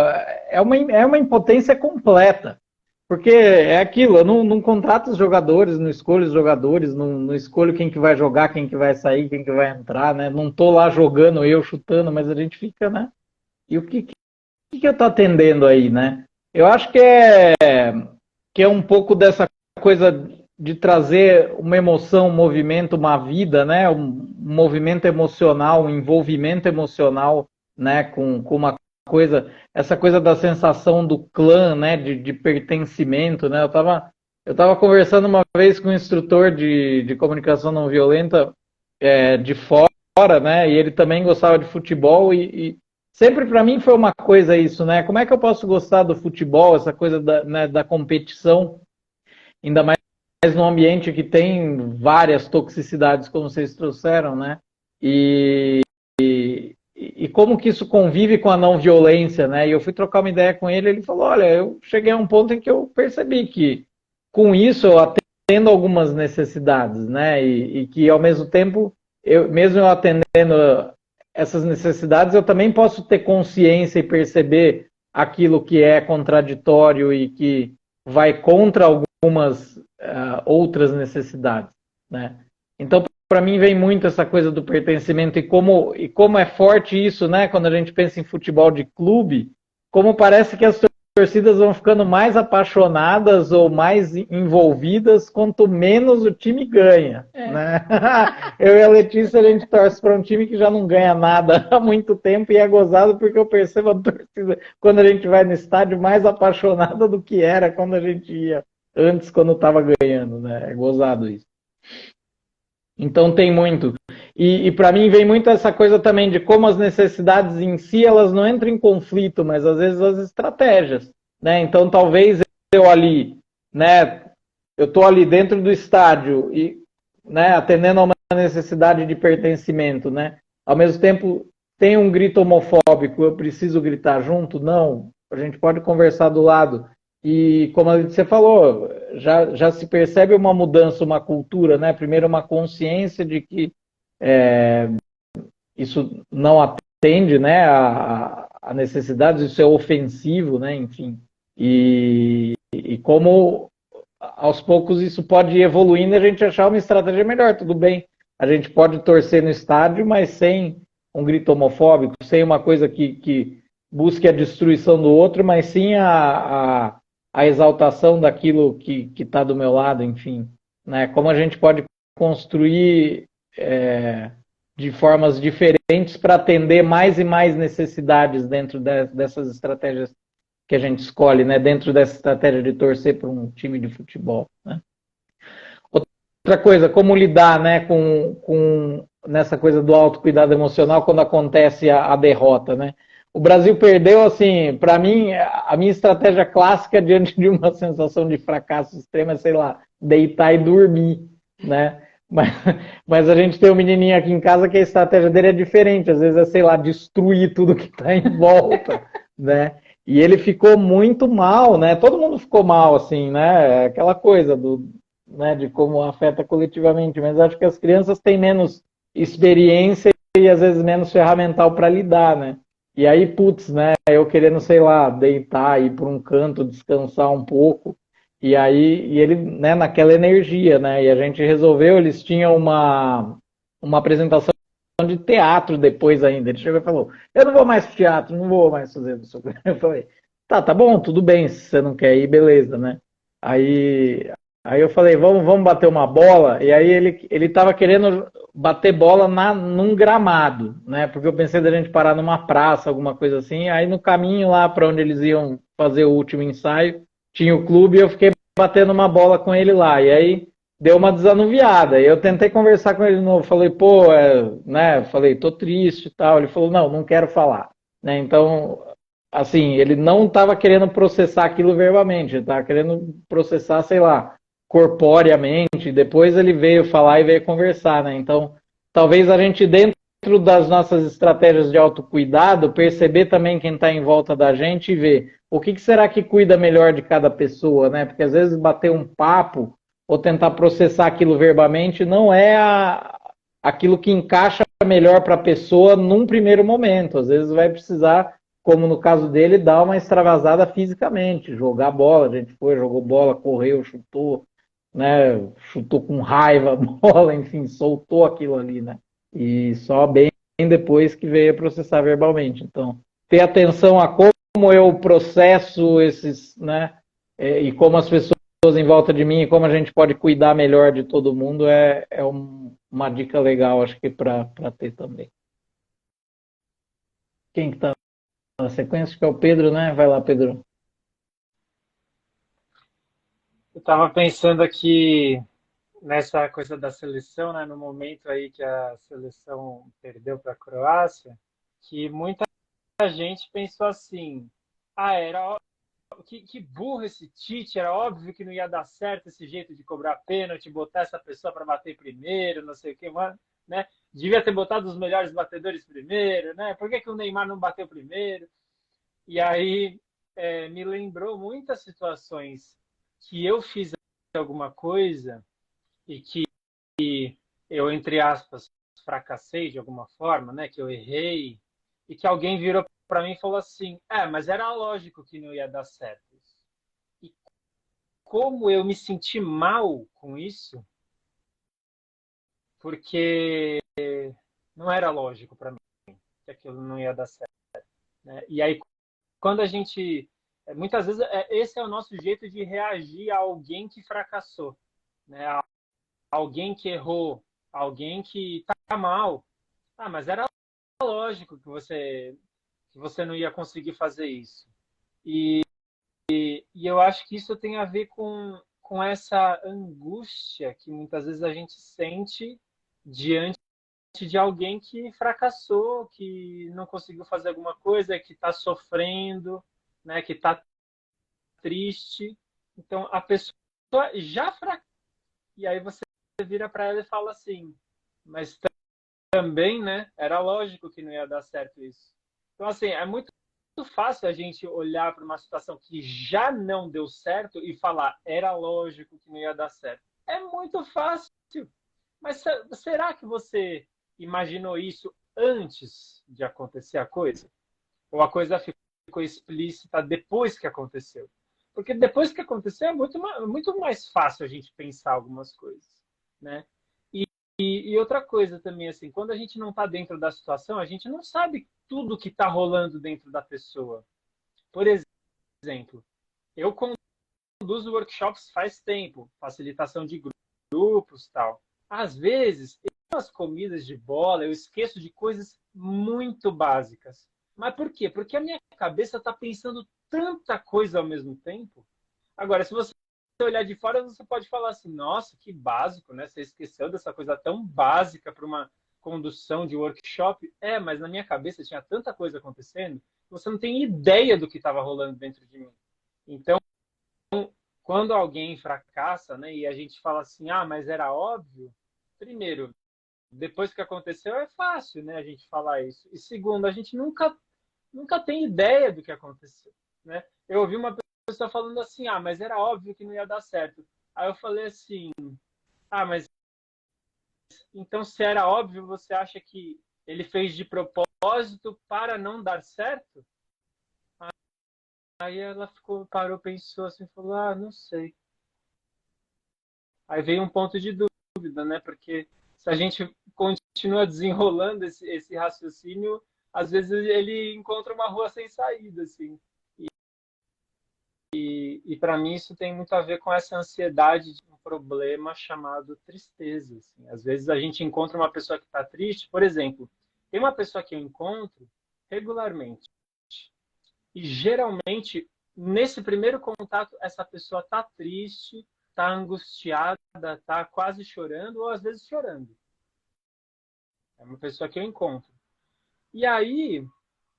é uma impotência completa. Porque é aquilo, eu não contrato os jogadores, não escolho os jogadores, não escolho quem que vai jogar, quem que vai sair, quem que vai entrar, né? Não tô lá jogando, eu chutando, mas a gente fica, né? E que eu tô atendendo aí, né? Eu acho que é um pouco dessa coisa de trazer uma emoção, um movimento, uma vida, né? Um movimento emocional, um envolvimento emocional, né? Com uma coisa, essa coisa da sensação do clã, né? De pertencimento, né? Eu tava conversando uma vez com um instrutor de comunicação não violenta de fora, né? E ele também gostava de futebol e sempre para mim foi uma coisa isso, né? Como é que eu posso gostar do futebol, essa coisa né, da competição, ainda mais num ambiente que tem várias toxicidades, como vocês trouxeram, né? E como que isso convive com a não violência, né? E eu fui trocar uma ideia com ele, ele falou, olha, eu cheguei a um ponto em que eu percebi que com isso eu atendo algumas necessidades, né? E que ao mesmo tempo, mesmo eu atendendo essas necessidades, eu também posso ter consciência e perceber aquilo que é contraditório e que vai contra algumas outras necessidades, né? Então, para mim, vem muito essa coisa do pertencimento e como é forte isso, né? Quando a gente pensa em futebol de clube, como parece que as torcidas vão ficando mais apaixonadas ou mais envolvidas quanto menos o time ganha, né? Eu e a Letícia, a gente torce para um time que já não ganha nada há muito tempo e é gozado porque eu percebo a torcida, quando a gente vai no estádio, mais apaixonada do que era quando a gente ia antes, quando estava ganhando, né? É gozado isso. Então tem muito. E para mim vem muito essa coisa também de como as necessidades em si, elas não entram em conflito, mas às vezes as estratégias, né? Então talvez eu ali, né, eu tô ali dentro do estádio e, né, atendendo a uma necessidade de pertencimento, né? Ao mesmo tempo tem um grito homofóbico, eu preciso gritar junto? Não, a gente pode conversar do lado. E como você falou, já se percebe uma mudança, uma cultura, né? Primeiro uma consciência de que isso não atende, né, a necessidades, isso é ofensivo, né? Enfim. E como aos poucos isso pode ir evoluindo e a gente achar uma estratégia melhor, tudo bem. A gente pode torcer no estádio, mas sem um grito homofóbico, sem uma coisa que busque a destruição do outro, mas sim a exaltação daquilo que está do meu lado, enfim, né? Como a gente pode construir de formas diferentes para atender mais e mais necessidades dentro dessas estratégias que a gente escolhe, né? Dentro dessa estratégia de torcer para um time de futebol, né? Outra coisa, como lidar, né, com nessa coisa do autocuidado emocional quando acontece a derrota, né? O Brasil perdeu, assim, para mim, a minha estratégia clássica diante de uma sensação de fracasso extremo é, sei lá, deitar e dormir, né? Mas a gente tem um menininho aqui em casa que a estratégia dele é diferente, às vezes é, sei lá, destruir tudo que está em volta, né? E ele ficou muito mal, né? Todo mundo ficou mal, assim, né? Aquela coisa né, de como afeta coletivamente, mas acho que as crianças têm menos experiência e às vezes menos ferramental para lidar, né? E aí, putz, né, eu querendo, sei lá, deitar, ir para um canto, descansar um pouco, e ele, né, naquela energia, né, e a gente resolveu, eles tinham uma apresentação de teatro depois ainda, ele chegou e falou, eu não vou mais pro teatro, não vou mais fazer isso. Eu falei, tá bom, tudo bem, se você não quer ir, beleza, né. Aí eu falei, vamos bater uma bola, e aí ele tava querendo bater bola num gramado, né? Porque eu pensei da gente parar numa praça, alguma coisa assim, aí no caminho lá para onde eles iam fazer o último ensaio, tinha o clube e eu fiquei batendo uma bola com ele lá, e aí deu uma desanuviada, e eu tentei conversar com ele de novo, falei, pô, né? Falei, tô triste e tal, ele falou, não quero falar, né? Então, assim, ele não estava querendo processar aquilo verbalmente, ele estava querendo processar, sei lá, corporeamente, depois ele veio falar e veio conversar, né? Então, talvez a gente, dentro das nossas estratégias de autocuidado, perceber também quem está em volta da gente e ver o que será que cuida melhor de cada pessoa, né? Porque às vezes bater um papo ou tentar processar aquilo verbalmente não é aquilo que encaixa melhor para a pessoa num primeiro momento. Às vezes vai precisar, como no caso dele, dar uma extravasada fisicamente, jogar bola. A gente foi, jogou bola, correu, chutou, né? Chutou com raiva a bola, enfim, soltou aquilo ali, né? E só bem depois que veio a processar verbalmente. Então, ter atenção a como eu processo esses, né? E como as pessoas em volta de mim e como a gente pode cuidar melhor de todo mundo uma dica legal, acho que para ter também. Quem que está na sequência? Acho que é o Pedro, né? Vai lá, Pedro. Eu estava pensando aqui nessa coisa da seleção, né, no momento aí que a seleção perdeu para a Croácia, que muita gente pensou assim: ah, que burro esse Tite, era óbvio que não ia dar certo esse jeito de cobrar pênalti, botar essa pessoa para bater primeiro, não sei o que, né? Devia ter botado os melhores batedores primeiro, né? Por que o Neymar não bateu primeiro? E aí me lembrou muitas situações que eu fiz alguma coisa e que eu, entre aspas, fracassei de alguma forma, né? Que eu errei e que alguém virou para mim e falou assim: mas era lógico que não ia dar certo. E como eu me senti mal com isso, porque não era lógico para mim que aquilo não ia dar certo, né? E aí, quando a gente... Muitas vezes, esse é o nosso jeito de reagir a alguém que fracassou, né? A alguém que errou, alguém que está mal. Mas era lógico que você não ia conseguir fazer isso. E eu acho que isso tem a ver com essa angústia que muitas vezes a gente sente diante de alguém que fracassou, que não conseguiu fazer alguma coisa, que está sofrendo, né, que está triste. Então, a pessoa já fracassou. E aí você vira para ela e fala assim: mas também, né, era lógico que não ia dar certo isso. Então, assim, é muito fácil a gente olhar para uma situação que já não deu certo e falar: era lógico que não ia dar certo. É muito fácil. Mas será que você imaginou isso antes de acontecer a coisa? Ou a coisa ficou explícita depois que aconteceu? Porque depois que aconteceu é muito mais fácil a gente pensar algumas coisas, né? E outra coisa também, assim, quando a gente não está dentro da situação, a gente não sabe tudo que está rolando dentro da pessoa. Por exemplo, eu conduzo workshops faz tempo, facilitação de grupos, tal. Às vezes, nas comidas de bola, eu esqueço de coisas muito básicas. Mas por quê? Porque a minha cabeça está pensando tanta coisa ao mesmo tempo. Agora, se você olhar de fora, você pode falar assim: nossa, que básico, né? Você esqueceu dessa coisa tão básica para uma condução de workshop. Mas na minha cabeça tinha tanta coisa acontecendo, que você não tem ideia do que estava rolando dentro de mim. Então, quando alguém fracassa, né, e a gente fala assim: mas era óbvio. Primeiro, depois que aconteceu, é fácil, né, a gente falar isso. E segundo, a gente nunca tem ideia do que aconteceu, né? Eu ouvi uma pessoa falando assim: mas era óbvio que não ia dar certo. Aí eu falei assim: mas então se era óbvio, você acha que ele fez de propósito para não dar certo? Aí ela parou, pensou assim, falou: não sei. Aí veio um ponto de dúvida, né? Porque se a gente continua desenrolando esse raciocínio, às vezes ele encontra uma rua sem saída, assim. E para mim isso tem muito a ver com essa ansiedade de um problema chamado tristeza. Assim. Às vezes a gente encontra uma pessoa que está triste, por exemplo, tem uma pessoa que eu encontro regularmente e geralmente nesse primeiro contato essa pessoa está triste, está angustiada, está quase chorando ou às vezes chorando. É uma pessoa que eu encontro. E aí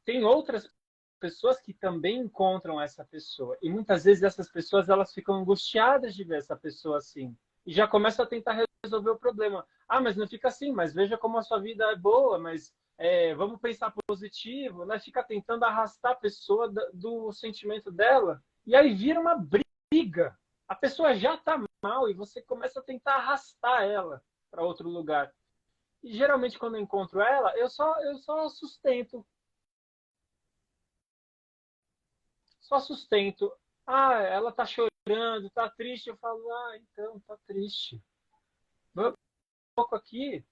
tem outras pessoas que também encontram essa pessoa. E muitas vezes essas pessoas elas ficam angustiadas de ver essa pessoa assim. E já começam a tentar resolver o problema. Mas não fica assim, mas veja como a sua vida é boa, mas vamos pensar positivo, né? Fica tentando arrastar a pessoa do sentimento dela. E aí vira uma briga. A pessoa já está mal e você começa a tentar arrastar ela para outro lugar. E geralmente quando eu encontro ela, eu só sustento. Só sustento. Ah, ela tá chorando, tá triste. Eu falo, ah, então, tá triste. Vamos um pouco aqui.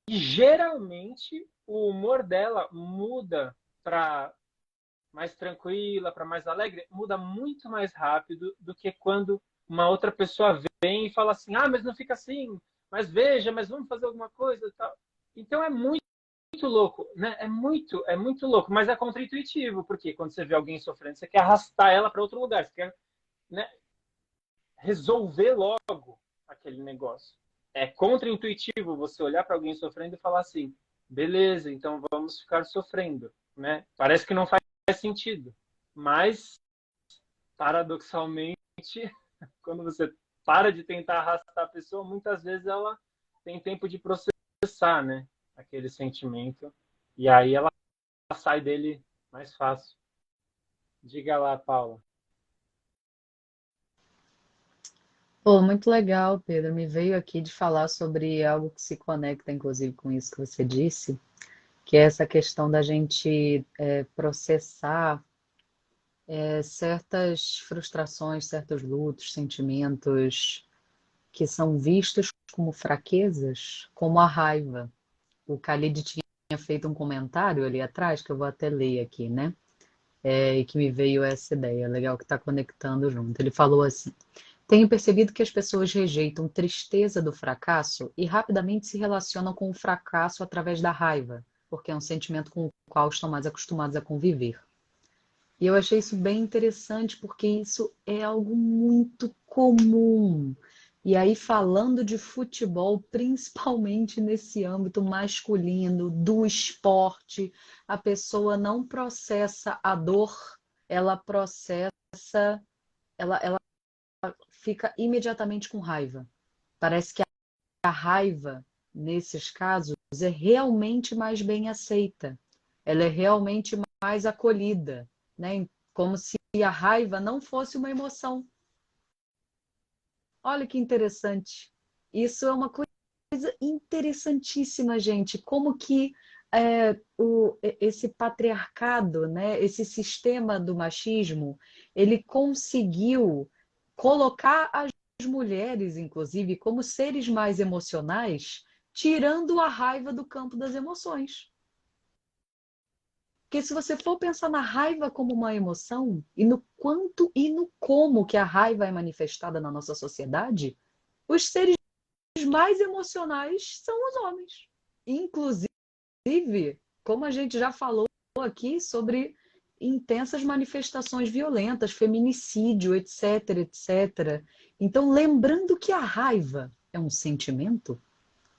E geralmente o humor dela muda para mais tranquila, para mais alegre, muda muito mais rápido do que quando uma outra pessoa vem e fala assim, ah, mas não fica assim, mas veja, mas vamos fazer alguma coisa e tal. Então é muito louco, né? É muito louco, mas é contra-intuitivo, porque quando você vê alguém sofrendo, você quer arrastar ela para outro lugar, você quer, né, resolver logo aquele negócio. É contra-intuitivo você olhar para alguém sofrendo e falar assim, beleza, então vamos ficar sofrendo, né? Parece que não faz sentido, mas paradoxalmente, quando você para de tentar arrastar a pessoa, muitas vezes ela tem tempo de processar, né, aquele sentimento, e aí ela sai dele mais fácil. Diga lá, Paula. Pô, muito legal, Pedro. Me veio aqui de falar sobre algo que se conecta, inclusive, com isso que você disse, que é essa questão da gente processar certas frustrações, certos lutos, sentimentos que são vistos como fraquezas, como a raiva. O Khalid tinha feito um comentário ali atrás, que eu vou até ler aqui, né? E que me veio essa ideia, legal que está conectando junto. Ele falou assim: tenho percebido que as pessoas rejeitam tristeza do fracasso e rapidamente se relacionam com o fracasso através da raiva, porque é um sentimento com o qual estão mais acostumados a conviver. E eu achei isso bem interessante, porque isso é algo muito comum. E aí, falando de futebol, principalmente nesse âmbito masculino, do esporte, a pessoa não processa a dor, ela processa, ela fica imediatamente com raiva. Parece que a raiva, nesses casos, é realmente mais bem aceita. Ela é realmente mais acolhida, né? Como se a raiva não fosse uma emoção. Olha que interessante. Isso é uma coisa interessantíssima, gente. Como que esse patriarcado, né, esse sistema do machismo, ele conseguiu colocar as mulheres, inclusive, como seres mais emocionais, tirando a raiva do campo das emoções. Porque se você for pensar na raiva como uma emoção, e no quanto e no como que a raiva é manifestada na nossa sociedade, os seres mais emocionais são os homens. Inclusive, como a gente já falou aqui sobre intensas manifestações violentas, feminicídio, etc, etc. Então, lembrando que a raiva é um sentimento,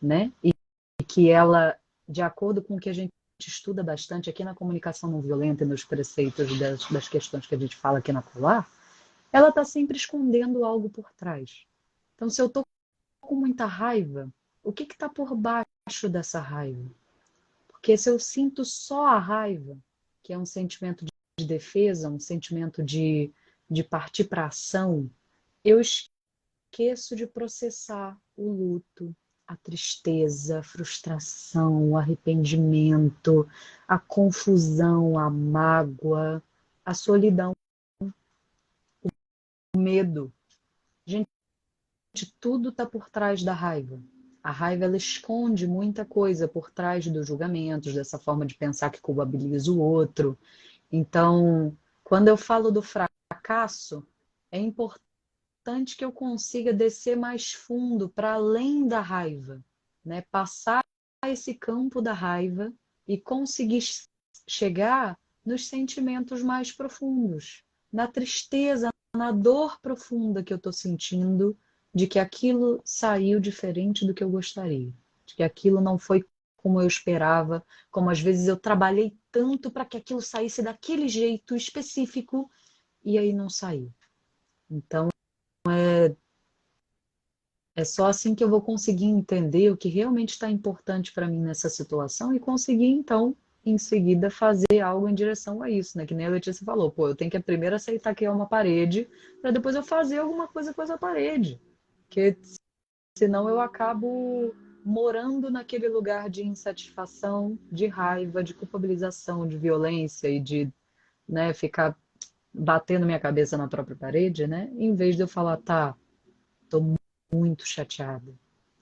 né? E que ela, de acordo com o que a gente estuda bastante aqui na comunicação não violenta e nos preceitos das questões que a gente fala aqui na Colar, ela está sempre escondendo algo por trás. Então, se eu estou com muita raiva, o que está por baixo dessa raiva? Porque se eu sinto só a raiva, que é um sentimento de defesa, um sentimento de partir para a ação, eu esqueço de processar o luto, a tristeza, a frustração, o arrependimento, a confusão, a mágoa, a solidão, o medo. Gente, tudo está por trás da raiva. A raiva, ela esconde muita coisa por trás dos julgamentos, dessa forma de pensar que culpabiliza o outro. Então, quando eu falo do fracasso, é importante que eu consiga descer mais fundo, para além da raiva, né? Passar esse campo da raiva e conseguir chegar nos sentimentos mais profundos, na tristeza, na dor profunda que eu estou sentindo, de que aquilo saiu diferente do que eu gostaria, de que aquilo não foi como eu esperava, como às vezes eu trabalhei tanto para que aquilo saísse daquele jeito específico e aí não saiu. Então, é só assim que eu vou conseguir entender o que realmente está importante para mim nessa situação e conseguir, então, em seguida fazer algo em direção a isso, né? Que nem a Letícia falou, pô, eu tenho que primeiro aceitar que é uma parede, para depois eu fazer alguma coisa com essa parede. Porque senão eu acabo morando naquele lugar de insatisfação, de raiva, de culpabilização, de violência e de, né, ficar batendo minha cabeça na própria parede, né? Em vez de eu falar, tá, tô muito chateada,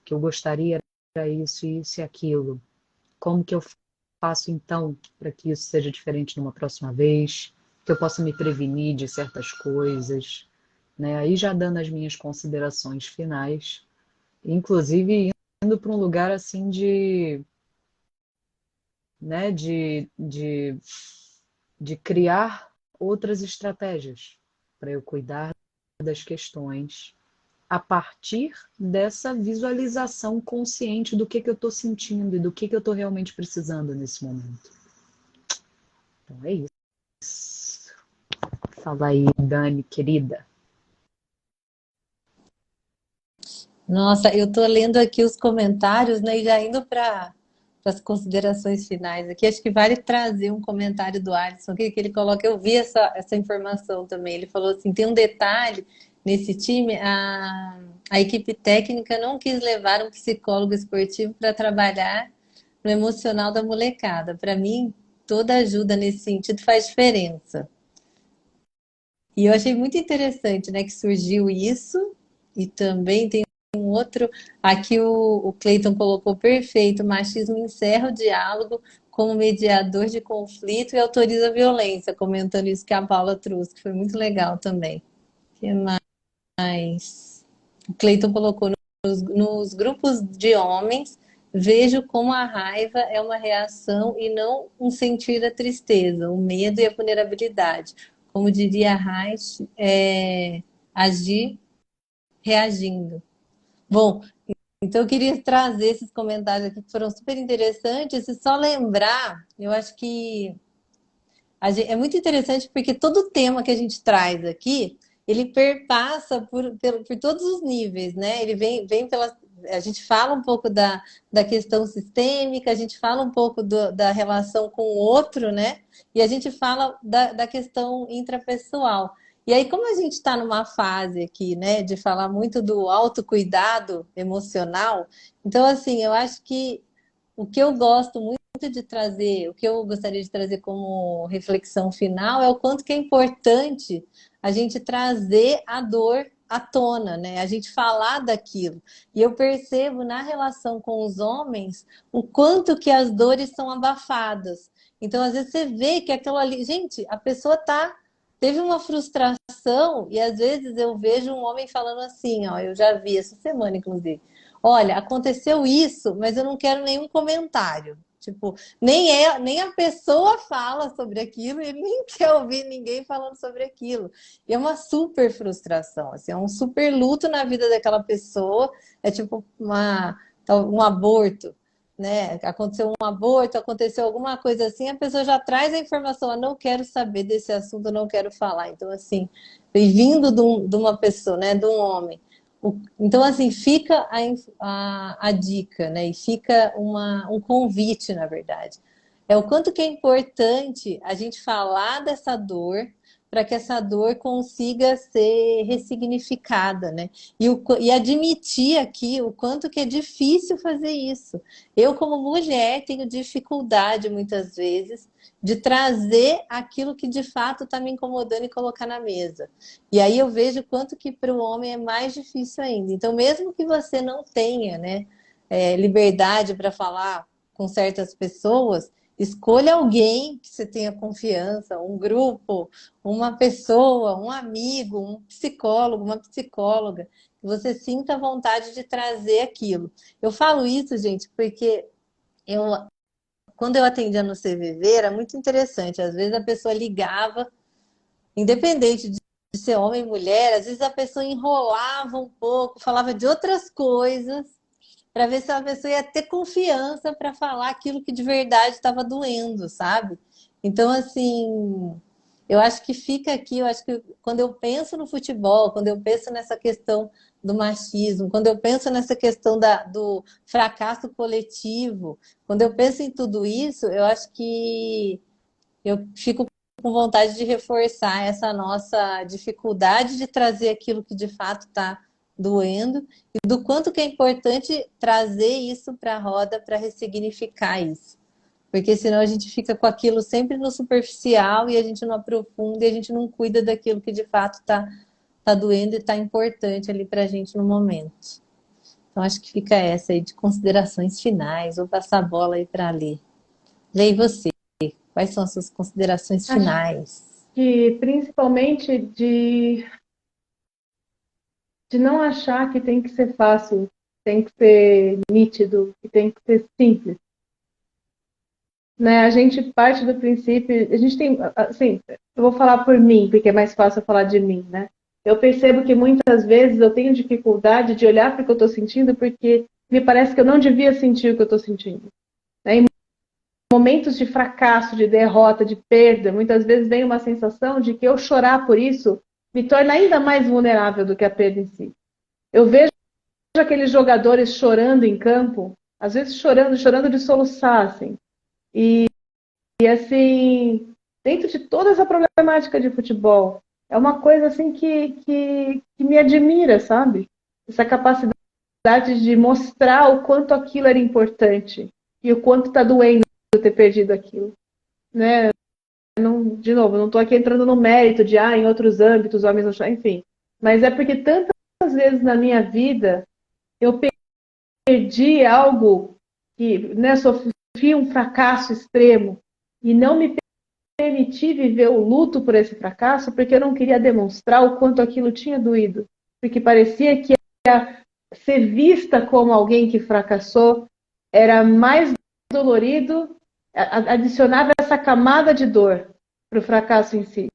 que eu gostaria era isso e aquilo. Como que eu faço então para que isso seja diferente numa próxima vez? Que eu possa me prevenir de certas coisas, né? Aí já dando as minhas considerações finais, inclusive indo para um lugar assim de, né, de criar outras estratégias para eu cuidar das questões a partir dessa visualização consciente do que eu estou sentindo e do que eu estou realmente precisando nesse momento. Então é isso. Fala aí, Dani, querida. Nossa, eu estou lendo aqui os comentários, né, e já indo para as considerações finais aqui. Acho que vale trazer um comentário do Alisson, que ele coloca, eu vi essa informação também. Ele falou assim: tem um detalhe nesse time, a equipe técnica não quis levar um psicólogo esportivo para trabalhar no emocional da molecada. Para mim, toda ajuda nesse sentido faz diferença. E eu achei muito interessante, né, que surgiu isso, e também tem um outro, aqui o Cleiton colocou perfeito: o machismo encerra o diálogo como mediador de conflito e autoriza a violência, comentando isso que a Paula trouxe, que foi muito legal também. O que mais? O Cleiton colocou: nos grupos de homens, vejo como a raiva é uma reação e não um sentir a tristeza, o medo e a vulnerabilidade. Como diria Reich, agir reagindo. Bom, então eu queria trazer esses comentários aqui que foram super interessantes, e só lembrar, eu acho que é muito interessante porque todo tema que a gente traz aqui, ele perpassa por todos os níveis, né? Ele vem pela. A gente fala um pouco da questão sistêmica, a gente fala um pouco da relação com o outro, né? E a gente fala da questão intrapessoal. E aí, como a gente está numa fase aqui, né, de falar muito do autocuidado emocional, então, assim, eu acho que o que eu gosto muito de trazer, o que eu gostaria de trazer como reflexão final é o quanto que é importante a gente trazer a dor à tona, né? A gente falar daquilo. E eu percebo na relação com os homens o quanto que as dores são abafadas. Então, às vezes você vê que aquilo ali, gente, a pessoa teve uma frustração, e às vezes eu vejo um homem falando assim, ó, eu já vi essa semana, inclusive: olha, aconteceu isso, mas eu não quero nenhum comentário. Tipo, nem a pessoa fala sobre aquilo, e ele nem quer ouvir ninguém falando sobre aquilo. E é uma super frustração, assim, é um super luto na vida daquela pessoa. É tipo um aborto, né? Aconteceu um aborto, aconteceu alguma coisa assim, a pessoa já traz a informação: eu não quero saber desse assunto, eu não quero falar. Então, assim, vindo de uma pessoa, né, de um homem. Então, assim, fica a dica, né? E fica um convite, na verdade. É o quanto que é importante a gente falar dessa dor, para que essa dor consiga ser ressignificada, né? E admitir aqui o quanto que é difícil fazer isso. Eu, como mulher, tenho dificuldade, muitas vezes, de trazer aquilo que de fato está me incomodando e colocar na mesa. E aí eu vejo quanto que para o homem é mais difícil ainda. Então, mesmo que você não tenha, né, liberdade para falar com certas pessoas, escolha alguém que você tenha confiança, um grupo, uma pessoa, um amigo, um psicólogo, uma psicóloga, que você sinta vontade de trazer aquilo. Eu falo isso, gente, porque quando eu atendia no CVV, era muito interessante. Às vezes a pessoa ligava, independente de ser homem ou mulher, às vezes a pessoa enrolava um pouco, falava de outras coisas, para ver se a pessoa ia ter confiança para falar aquilo que de verdade estava doendo, sabe? Então, assim, Eu acho que fica aqui, eu acho que quando eu penso no futebol, quando eu penso nessa questão do machismo, quando eu penso nessa questão do fracasso coletivo, quando eu penso em tudo isso, eu acho que eu fico com vontade de reforçar essa nossa dificuldade de trazer aquilo que de fato está doendo e do quanto que é importante trazer isso para a roda para ressignificar isso. Porque senão a gente fica com aquilo sempre no superficial e a gente não aprofunda e a gente não cuida daquilo que de fato tá doendo e está importante ali para a gente no momento. Então acho que fica essa aí de considerações finais. Vou passar a bola aí para a Lê. Lê, e você? Quais são as suas considerações finais? Que principalmente de não achar que tem que ser fácil, tem que ser nítido, que tem que ser simples. Né? A gente parte do princípio, a gente tem, assim, eu vou falar por mim, porque é mais fácil falar de mim, né? Eu percebo que muitas vezes eu tenho dificuldade de olhar para o que eu estou sentindo, porque me parece que eu não devia sentir o que eu estou sentindo. Né? Em momentos de fracasso, de derrota, de perda, muitas vezes vem uma sensação de que eu chorar por isso me torna ainda mais vulnerável do que a perda em si. Eu vejo aqueles jogadores chorando em campo, às vezes chorando de soluçar, assim. E assim, dentro de toda essa problemática de futebol, é uma coisa assim que me admira, sabe? Essa capacidade de mostrar o quanto aquilo era importante e o quanto está doendo ter perdido aquilo. Né? Não, de novo, não estou aqui entrando no mérito de, em outros âmbitos, homens não choram, enfim. Mas é porque tantas vezes na minha vida eu perdi algo que, né, sofri um fracasso extremo e não me permiti viver o luto por esse fracasso porque eu não queria demonstrar o quanto aquilo tinha doído. Porque parecia que ser vista como alguém que fracassou era mais dolorido, adicionava essa camada de dor para o fracasso em si.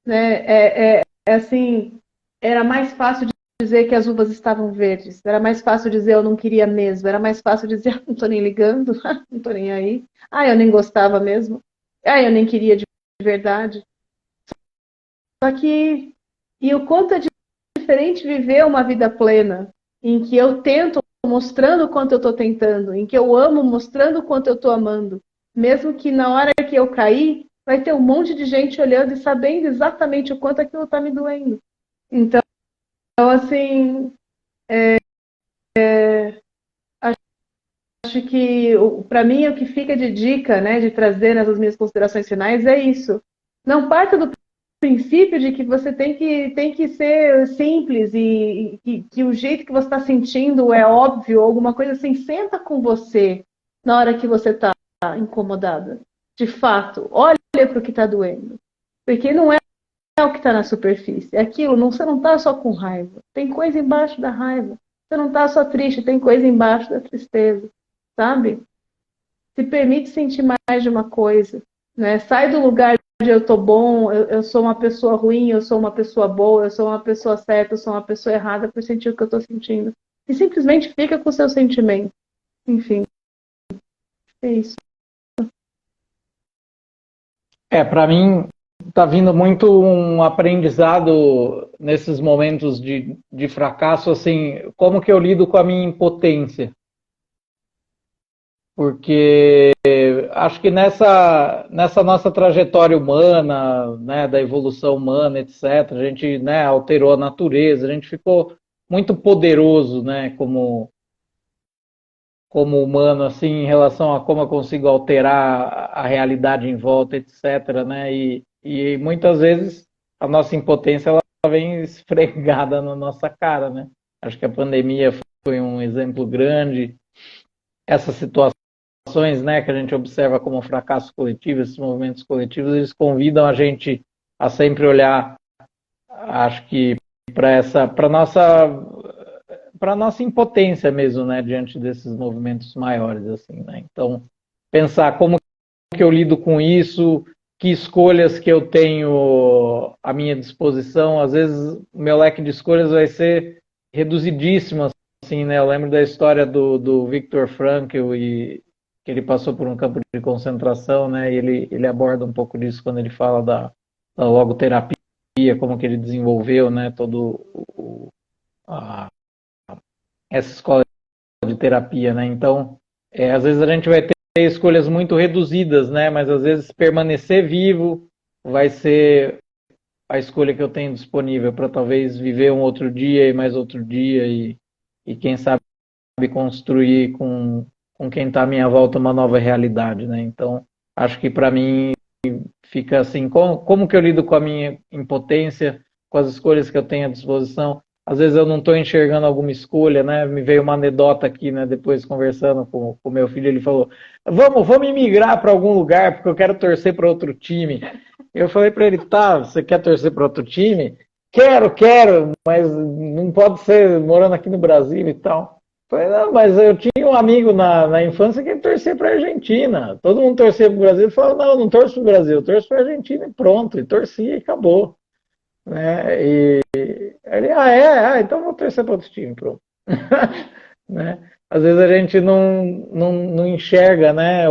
Né? Assim, era mais fácil dizer que as uvas estavam verdes, era mais fácil dizer eu não queria mesmo, era mais fácil dizer não estou nem ligando, não estou nem aí, eu nem gostava mesmo, eu nem queria de verdade. Só que, e o quanto é diferente viver uma vida plena, em que eu tento mostrando o quanto eu estou tentando, em que eu amo mostrando o quanto eu estou amando, mesmo que na hora que eu cair, vai ter um monte de gente olhando e sabendo exatamente o quanto aquilo está me doendo. Então, assim, acho que, para mim, o que fica de dica, né, de trazer nessas minhas considerações finais é isso. Não parta do princípio de que você tem que ser simples e que o jeito que você está sentindo é óbvio, alguma coisa assim. Senta com você na hora que você está incomodada. De fato, olha para o que está doendo. Porque não é o que está na superfície. É aquilo, você não está só com raiva. Tem coisa embaixo da raiva. Você não está só triste, tem coisa embaixo da tristeza. Sabe? Se permite sentir mais de uma coisa. Né? Sai do lugar de eu tô bom, eu sou uma pessoa ruim, eu sou uma pessoa boa, eu sou uma pessoa certa, eu sou uma pessoa errada por sentir o que eu estou sentindo. E simplesmente fica com o seu sentimento. Enfim, é isso. Para mim, está vindo muito um aprendizado nesses momentos de fracasso, assim, como que eu lido com a minha impotência. Porque acho que nessa nossa trajetória humana, né, da evolução humana, etc., a gente, né, alterou a natureza, a gente ficou muito poderoso, né, como humano, assim, em relação a como eu consigo alterar a realidade em volta, etc., né, e muitas vezes a nossa impotência ela vem esfregada na nossa cara, né. Acho que a pandemia foi um exemplo grande, essa situação, né, que a gente observa como fracasso coletivo, esses movimentos coletivos, eles convidam a gente a sempre olhar, acho que para nossa impotência mesmo, né, diante desses movimentos maiores, assim, né. Então, pensar como que eu lido com isso, que escolhas que eu tenho à minha disposição. Às vezes o meu leque de escolhas vai ser reduzidíssimo, assim, né. Eu lembro da história do Viktor Frankl e que ele passou por um campo de concentração, né, e ele aborda um pouco disso quando ele fala da da logoterapia, como que ele desenvolveu, né, a- essa escola de terapia, né? Então, às vezes a gente vai ter escolhas muito reduzidas, né? Mas às vezes permanecer vivo vai ser a escolha que eu tenho disponível para talvez viver um outro dia e mais outro dia e quem sabe construir com quem está à minha volta uma nova realidade, né? Então, acho que para mim fica assim, como que eu lido com a minha impotência, com as escolhas que eu tenho à disposição? Às vezes eu não estou enxergando alguma escolha, né? Me veio uma anedota aqui, né? Depois conversando com meu filho, ele falou: vamos imigrar para algum lugar porque eu quero torcer para outro time. Eu falei para ele: tá, você quer torcer para outro time? Quero, mas não pode ser morando aqui no Brasil e tal. Eu falei: não, mas eu tinha um amigo na infância que torcia para a Argentina. Todo mundo torcia para o Brasil e falou: não torço para o Brasil, eu torço para a Argentina e pronto, e torcia e acabou. Né? E ele, então vou torcer para outro time, pronto. Né? Às vezes a gente não enxerga, né,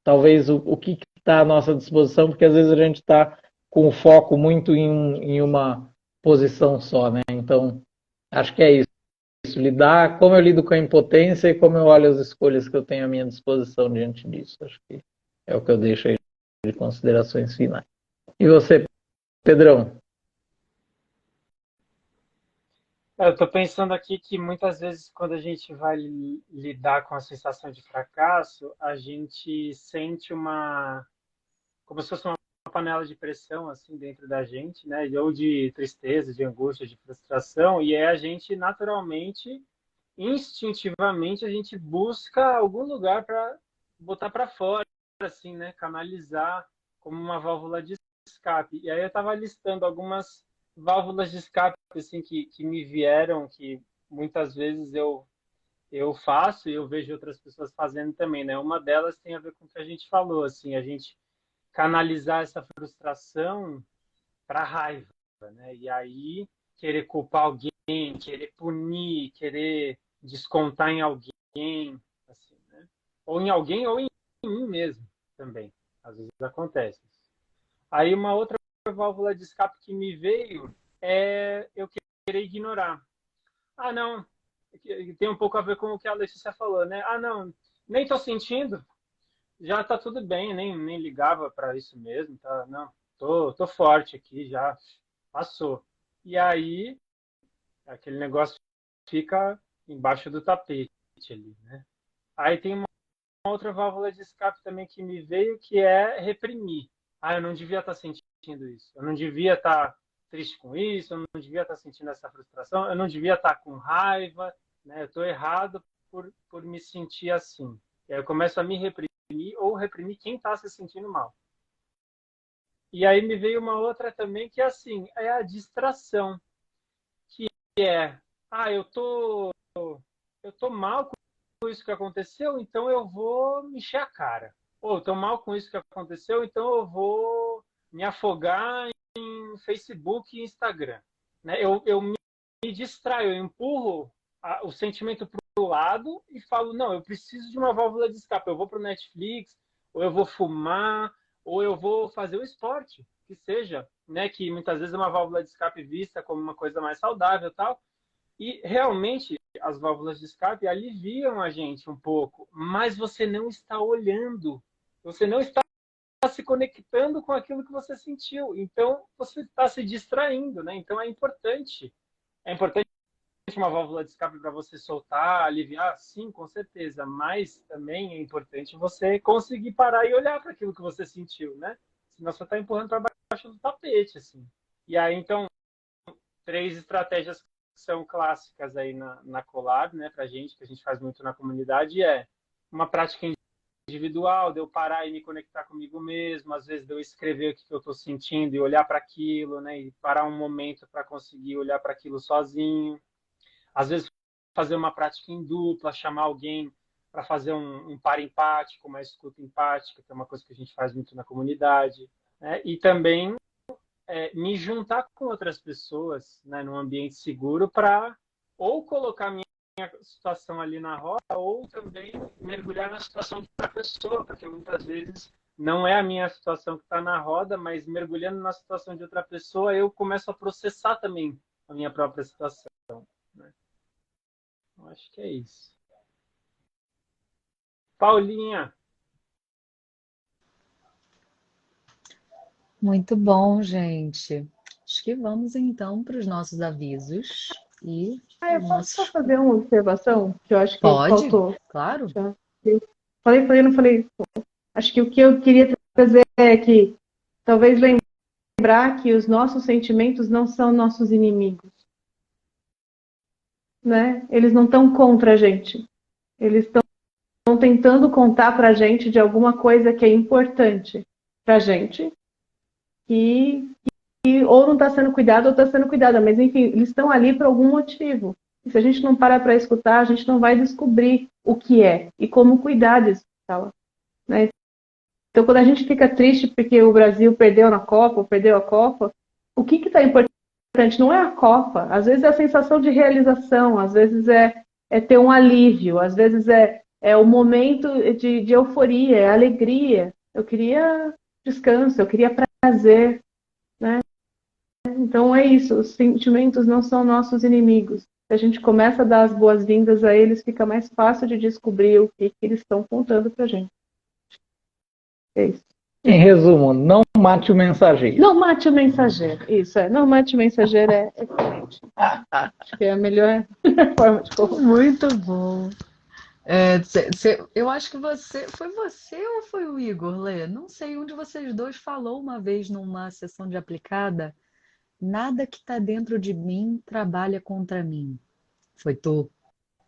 talvez o que está à nossa disposição, porque às vezes a gente está com o foco muito em uma posição só, né? Então, acho que é isso, lidar, como eu lido com a impotência e como eu olho as escolhas que eu tenho à minha disposição diante disso. Acho que é o que eu deixo aí de considerações finais. E você, Pedrão? Eu estou pensando aqui que muitas vezes, quando a gente vai lidar com a sensação de fracasso, a gente sente como se fosse uma panela de pressão assim dentro da gente, né? Ou de tristeza, de angústia, de frustração, e a gente naturalmente, instintivamente, a gente busca algum lugar para botar para fora, assim, né? Canalizar como uma válvula de escape. E aí eu estava listando algumas válvulas de escape assim que me vieram, que muitas vezes eu faço e eu vejo outras pessoas fazendo também, né? Uma delas tem a ver com o que a gente falou, assim, a gente canalizar essa frustração para raiva, né? E aí querer culpar alguém, querer punir, querer descontar em alguém, assim, né? Ou em alguém ou em mim mesmo também. Às vezes acontece. Aí uma outra válvula de escape que me veio é eu querer ignorar. Ah, não, tem um pouco a ver com o que a Letícia falou, né? Ah, não, nem tô sentindo, já tá tudo bem, nem ligava para isso mesmo, tá? Não, tô forte aqui, já passou. E aí, aquele negócio fica embaixo do tapete ali, né? Aí tem uma outra válvula de escape também que me veio, que é reprimir. Ah, eu não devia estar sentindo isso. Eu não devia estar triste com isso, eu não devia estar sentindo essa frustração, eu não devia estar com raiva, né? Eu estou errado por me sentir assim. E aí eu começo a me reprimir ou reprimir quem está se sentindo mal. E aí me veio uma outra também que é assim, é a distração, que é, ah, eu tô mal com isso que aconteceu, então eu vou me encher a cara. Ou eu tô mal com isso que aconteceu, então eu vou me afogar em Facebook e Instagram. Né? Eu me distraio, eu empurro o sentimento para o lado e falo, não, eu preciso de uma válvula de escape. Eu vou para o Netflix, ou eu vou fumar, ou eu vou fazer o esporte, que seja, né? Que muitas vezes é uma válvula de escape vista como uma coisa mais saudável e tal. E realmente as válvulas de escape aliviam a gente um pouco, mas você não está olhando, você não está se conectando com aquilo que você sentiu, então você está se distraindo, né? Então é importante uma válvula de escape para você soltar, aliviar, sim, com certeza, mas também é importante você conseguir parar e olhar para aquilo que você sentiu, né? Senão você está empurrando para baixo do tapete, assim. E aí, então, 3 estratégias que são clássicas aí na Collab, né, pra gente, que a gente faz muito na comunidade, é uma prática individual, de eu parar e me conectar comigo mesmo, às vezes de eu escrever o que eu estou sentindo e olhar para aquilo, né, e parar um momento para conseguir olhar para aquilo sozinho. Às vezes fazer uma prática em dupla, chamar alguém para fazer um par empático, uma escuta empática, que é uma coisa que a gente faz muito na comunidade, né? E também me juntar com outras pessoas, né, num ambiente seguro para ou colocar a minha situação ali na roda ou também mergulhar na situação de outra pessoa, porque muitas vezes não é a minha situação que está na roda, mas mergulhando na situação de outra pessoa, eu começo a processar também a minha própria situação, né? Eu acho que é isso. Paulinha, Muito bom, gente. Acho que vamos então para os nossos avisos e Eu os posso só nossos. fazer uma observação que eu acho que Pode? faltou. Claro. Já. Eu não falei. Acho que o que eu queria trazer é que talvez lembrar que os nossos sentimentos não são nossos inimigos, né? Eles não estão contra a gente. Eles estão tentando contar para a gente de alguma coisa que é importante para a gente e ou não está sendo cuidado ou está sendo cuidada, mas enfim, eles estão ali por algum motivo. E se a gente não parar para escutar, a gente não vai descobrir o que é e como cuidar disso, né? Então, quando a gente fica triste porque o Brasil perdeu na Copa, ou perdeu a Copa, o que está importante não é a Copa. Às vezes é a sensação de realização, às vezes é ter um alívio, às vezes é o momento de euforia, é alegria. Eu queria descanso, eu queria prazer, né? Então é isso, os sentimentos não são nossos inimigos. Se a gente começa a dar as boas-vindas a eles, fica mais fácil de descobrir o que eles estão contando pra gente. É isso. Em resumo, não mate o mensageiro. Não mate o mensageiro. Isso, não mate o mensageiro é excelente. Acho que é a melhor forma de colocar. Muito bom. Eu acho que foi você ou foi o Igor, Lê? Não sei, um de vocês dois falou uma vez numa sessão de aplicada, nada que está dentro de mim trabalha contra mim. Foi tu?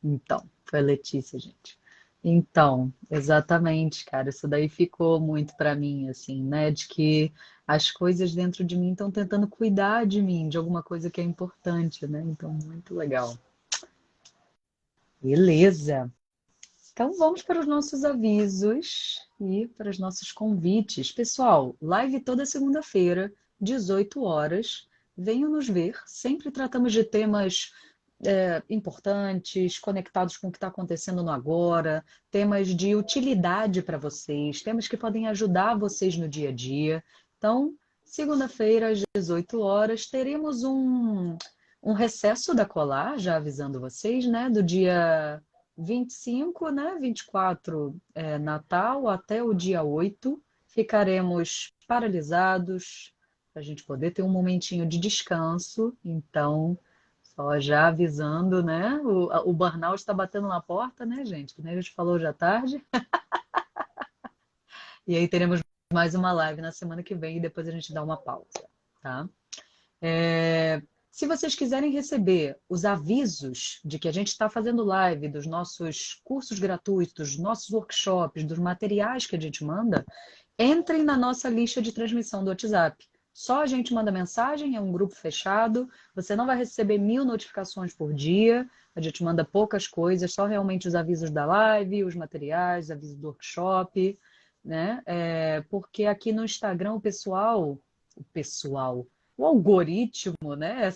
Então, foi a Letícia, gente. Então, exatamente, cara, isso daí ficou muito pra mim, assim, né? De que as coisas dentro de mim estão tentando cuidar de mim, de alguma coisa que é importante, né? Então, muito legal. Beleza. Então, vamos para os nossos avisos e para os nossos convites. Pessoal, live toda segunda-feira, 18 horas. Venham nos ver. Sempre tratamos de temas importantes, conectados com o que está acontecendo no agora, temas de utilidade para vocês, temas que podem ajudar vocês no dia a dia. Então, segunda-feira, às 18 horas, teremos um recesso da Colar, já avisando vocês, né? Do dia 25, né? 24 é Natal, até o dia 8. Ficaremos paralisados para a gente poder ter um momentinho de descanso. Então, só já avisando, né? O burnout está batendo na porta, né, gente? Que nem a gente falou já tarde. E aí teremos mais uma live na semana que vem e depois a gente dá uma pausa, tá? Se vocês quiserem receber os avisos de que a gente está fazendo live, dos nossos cursos gratuitos, dos nossos workshops, dos materiais que a gente manda, entrem na nossa lista de transmissão do WhatsApp. Só a gente manda mensagem, é um grupo fechado, você não vai receber 1000 notificações por dia, a gente manda poucas coisas, só realmente os avisos da live, os materiais, avisos do workshop, né? Porque aqui no Instagram o algoritmo, né?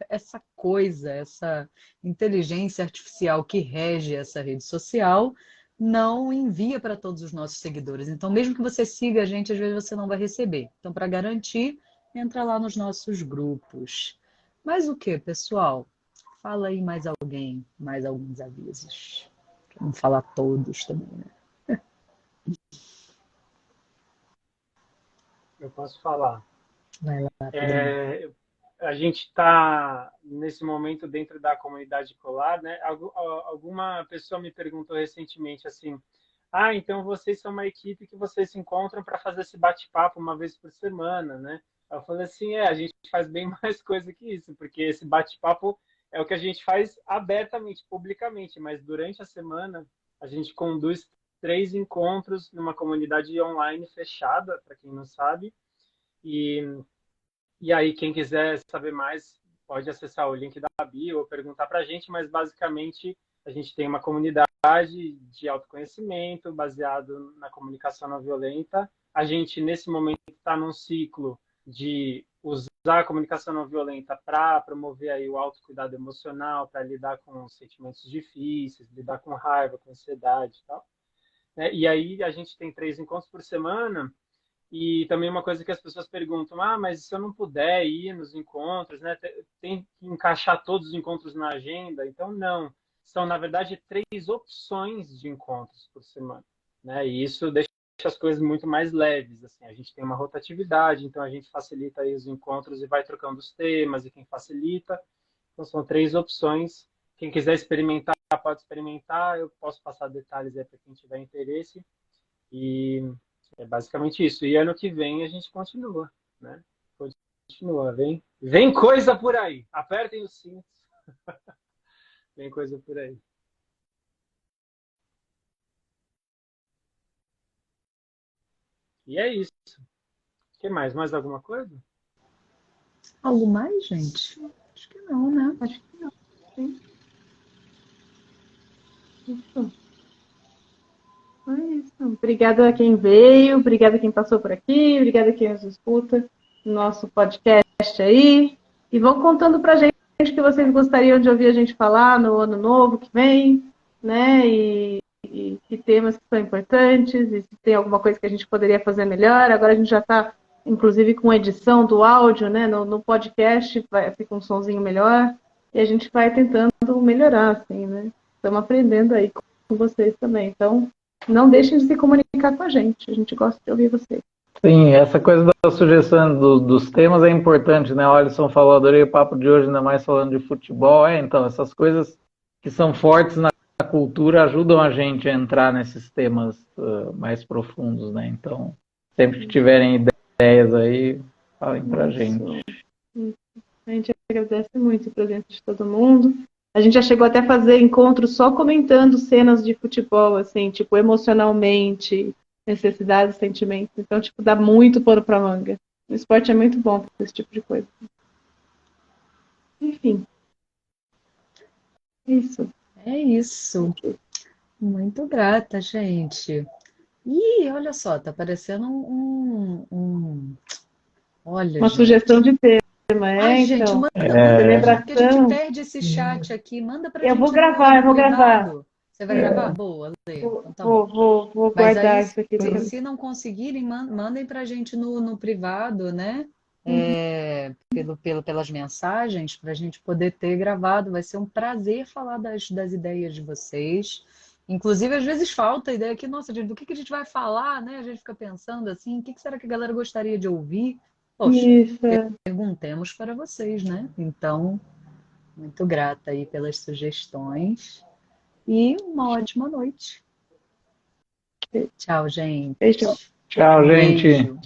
Essa coisa, essa inteligência artificial que rege essa rede social, não envia para todos os nossos seguidores. Então, mesmo que você siga a gente, às vezes você não vai receber. Então, para garantir, entra lá nos nossos grupos. Mas o que, pessoal? Fala aí mais alguém, mais alguns avisos. Vamos falar todos também, né? eu posso falar. Vai lá, Pedrinho. A gente está nesse momento dentro da comunidade Colar, né? Alguma pessoa me perguntou recentemente assim: ah, então vocês são uma equipe que vocês se encontram para fazer esse bate-papo uma vez por semana, né? Eu falei assim, a gente faz bem mais coisa que isso, porque esse bate-papo é o que a gente faz abertamente, publicamente, mas durante a semana a gente conduz 3 encontros numa comunidade online fechada, para quem não sabe, e aí, quem quiser saber mais, pode acessar o link da bio ou perguntar para a gente, mas basicamente a gente tem uma comunidade de autoconhecimento baseado na comunicação não violenta. A gente, nesse momento, está num ciclo de usar a comunicação não violenta para promover aí o autocuidado emocional, para lidar com sentimentos difíceis, lidar com raiva, com ansiedade e tal. E aí a gente tem 3 encontros por semana E também uma coisa que as pessoas perguntam, mas se eu não puder ir nos encontros, né, tem que encaixar todos os encontros na agenda? Então, não. São, na verdade, 3 opções de encontros por semana, né? E isso deixa as coisas muito mais leves, assim. A gente tem uma rotatividade, então a gente facilita aí os encontros e vai trocando os temas, e quem facilita. Então, são 3 opções. Quem quiser experimentar, pode experimentar. Eu posso passar detalhes aí para quem tiver interesse. E é basicamente isso. E ano que vem a gente continua, né? Continua, vem coisa por aí. Apertem os cintos. Vem coisa por aí. E é isso. O que mais? Mais alguma coisa? Algo mais, gente? Acho que não, né? Acho que não. Sim. Isso. É isso. Obrigada a quem veio, obrigada a quem passou por aqui, obrigada a quem nos escuta no nosso podcast aí. E vão contando pra gente o que vocês gostariam de ouvir a gente falar no ano novo que vem, né? E que temas que são importantes, e se tem alguma coisa que a gente poderia fazer melhor. Agora a gente já está, inclusive, com edição do áudio, né? No podcast fica um sonzinho melhor, e a gente vai tentando melhorar, assim, né? Estamos aprendendo aí com vocês também. Então, não deixem de se comunicar com a gente gosta de ouvir vocês. Sim, essa coisa da sugestão dos temas é importante, né? O Alisson falou, adorei o papo de hoje, ainda mais falando de futebol. Então, essas coisas que são fortes na cultura ajudam a gente a entrar nesses temas mais profundos, né? Então, sempre que tiverem ideias aí, falem pra gente. A gente agradece muito a presença de todo mundo. A gente já chegou até a fazer encontros só comentando cenas de futebol, assim, tipo, emocionalmente, necessidades, sentimentos. Então, tipo, dá muito pano pra manga. O esporte é muito bom para esse tipo de coisa. Enfim. Isso. É isso. Muito grata, gente. E olha só, tá parecendo olha, Uma gente. sugestão de tema, Ai, gente, então. manda, porque a gente Celebração. perde esse chat aqui. Manda pra Eu gente vou gravar, eu vou gravar. privado. Você vai gravar? Boa, Lê. Então tá bom. Vou Mas guardar aí, isso aqui. se não conseguirem, mandem pra gente no privado, né? Pelas mensagens, para a gente poder ter gravado. Vai ser um prazer falar das ideias de vocês. Inclusive, às vezes falta a ideia aqui, nossa, gente, do que a gente vai falar, né? A gente fica pensando assim, o que será que a galera gostaria de ouvir? Poxa, Isso. perguntemos para vocês, né? Então, muito grata aí pelas sugestões e uma ótima noite. Tchau, gente. Beijo. Tchau, gente. Beijo.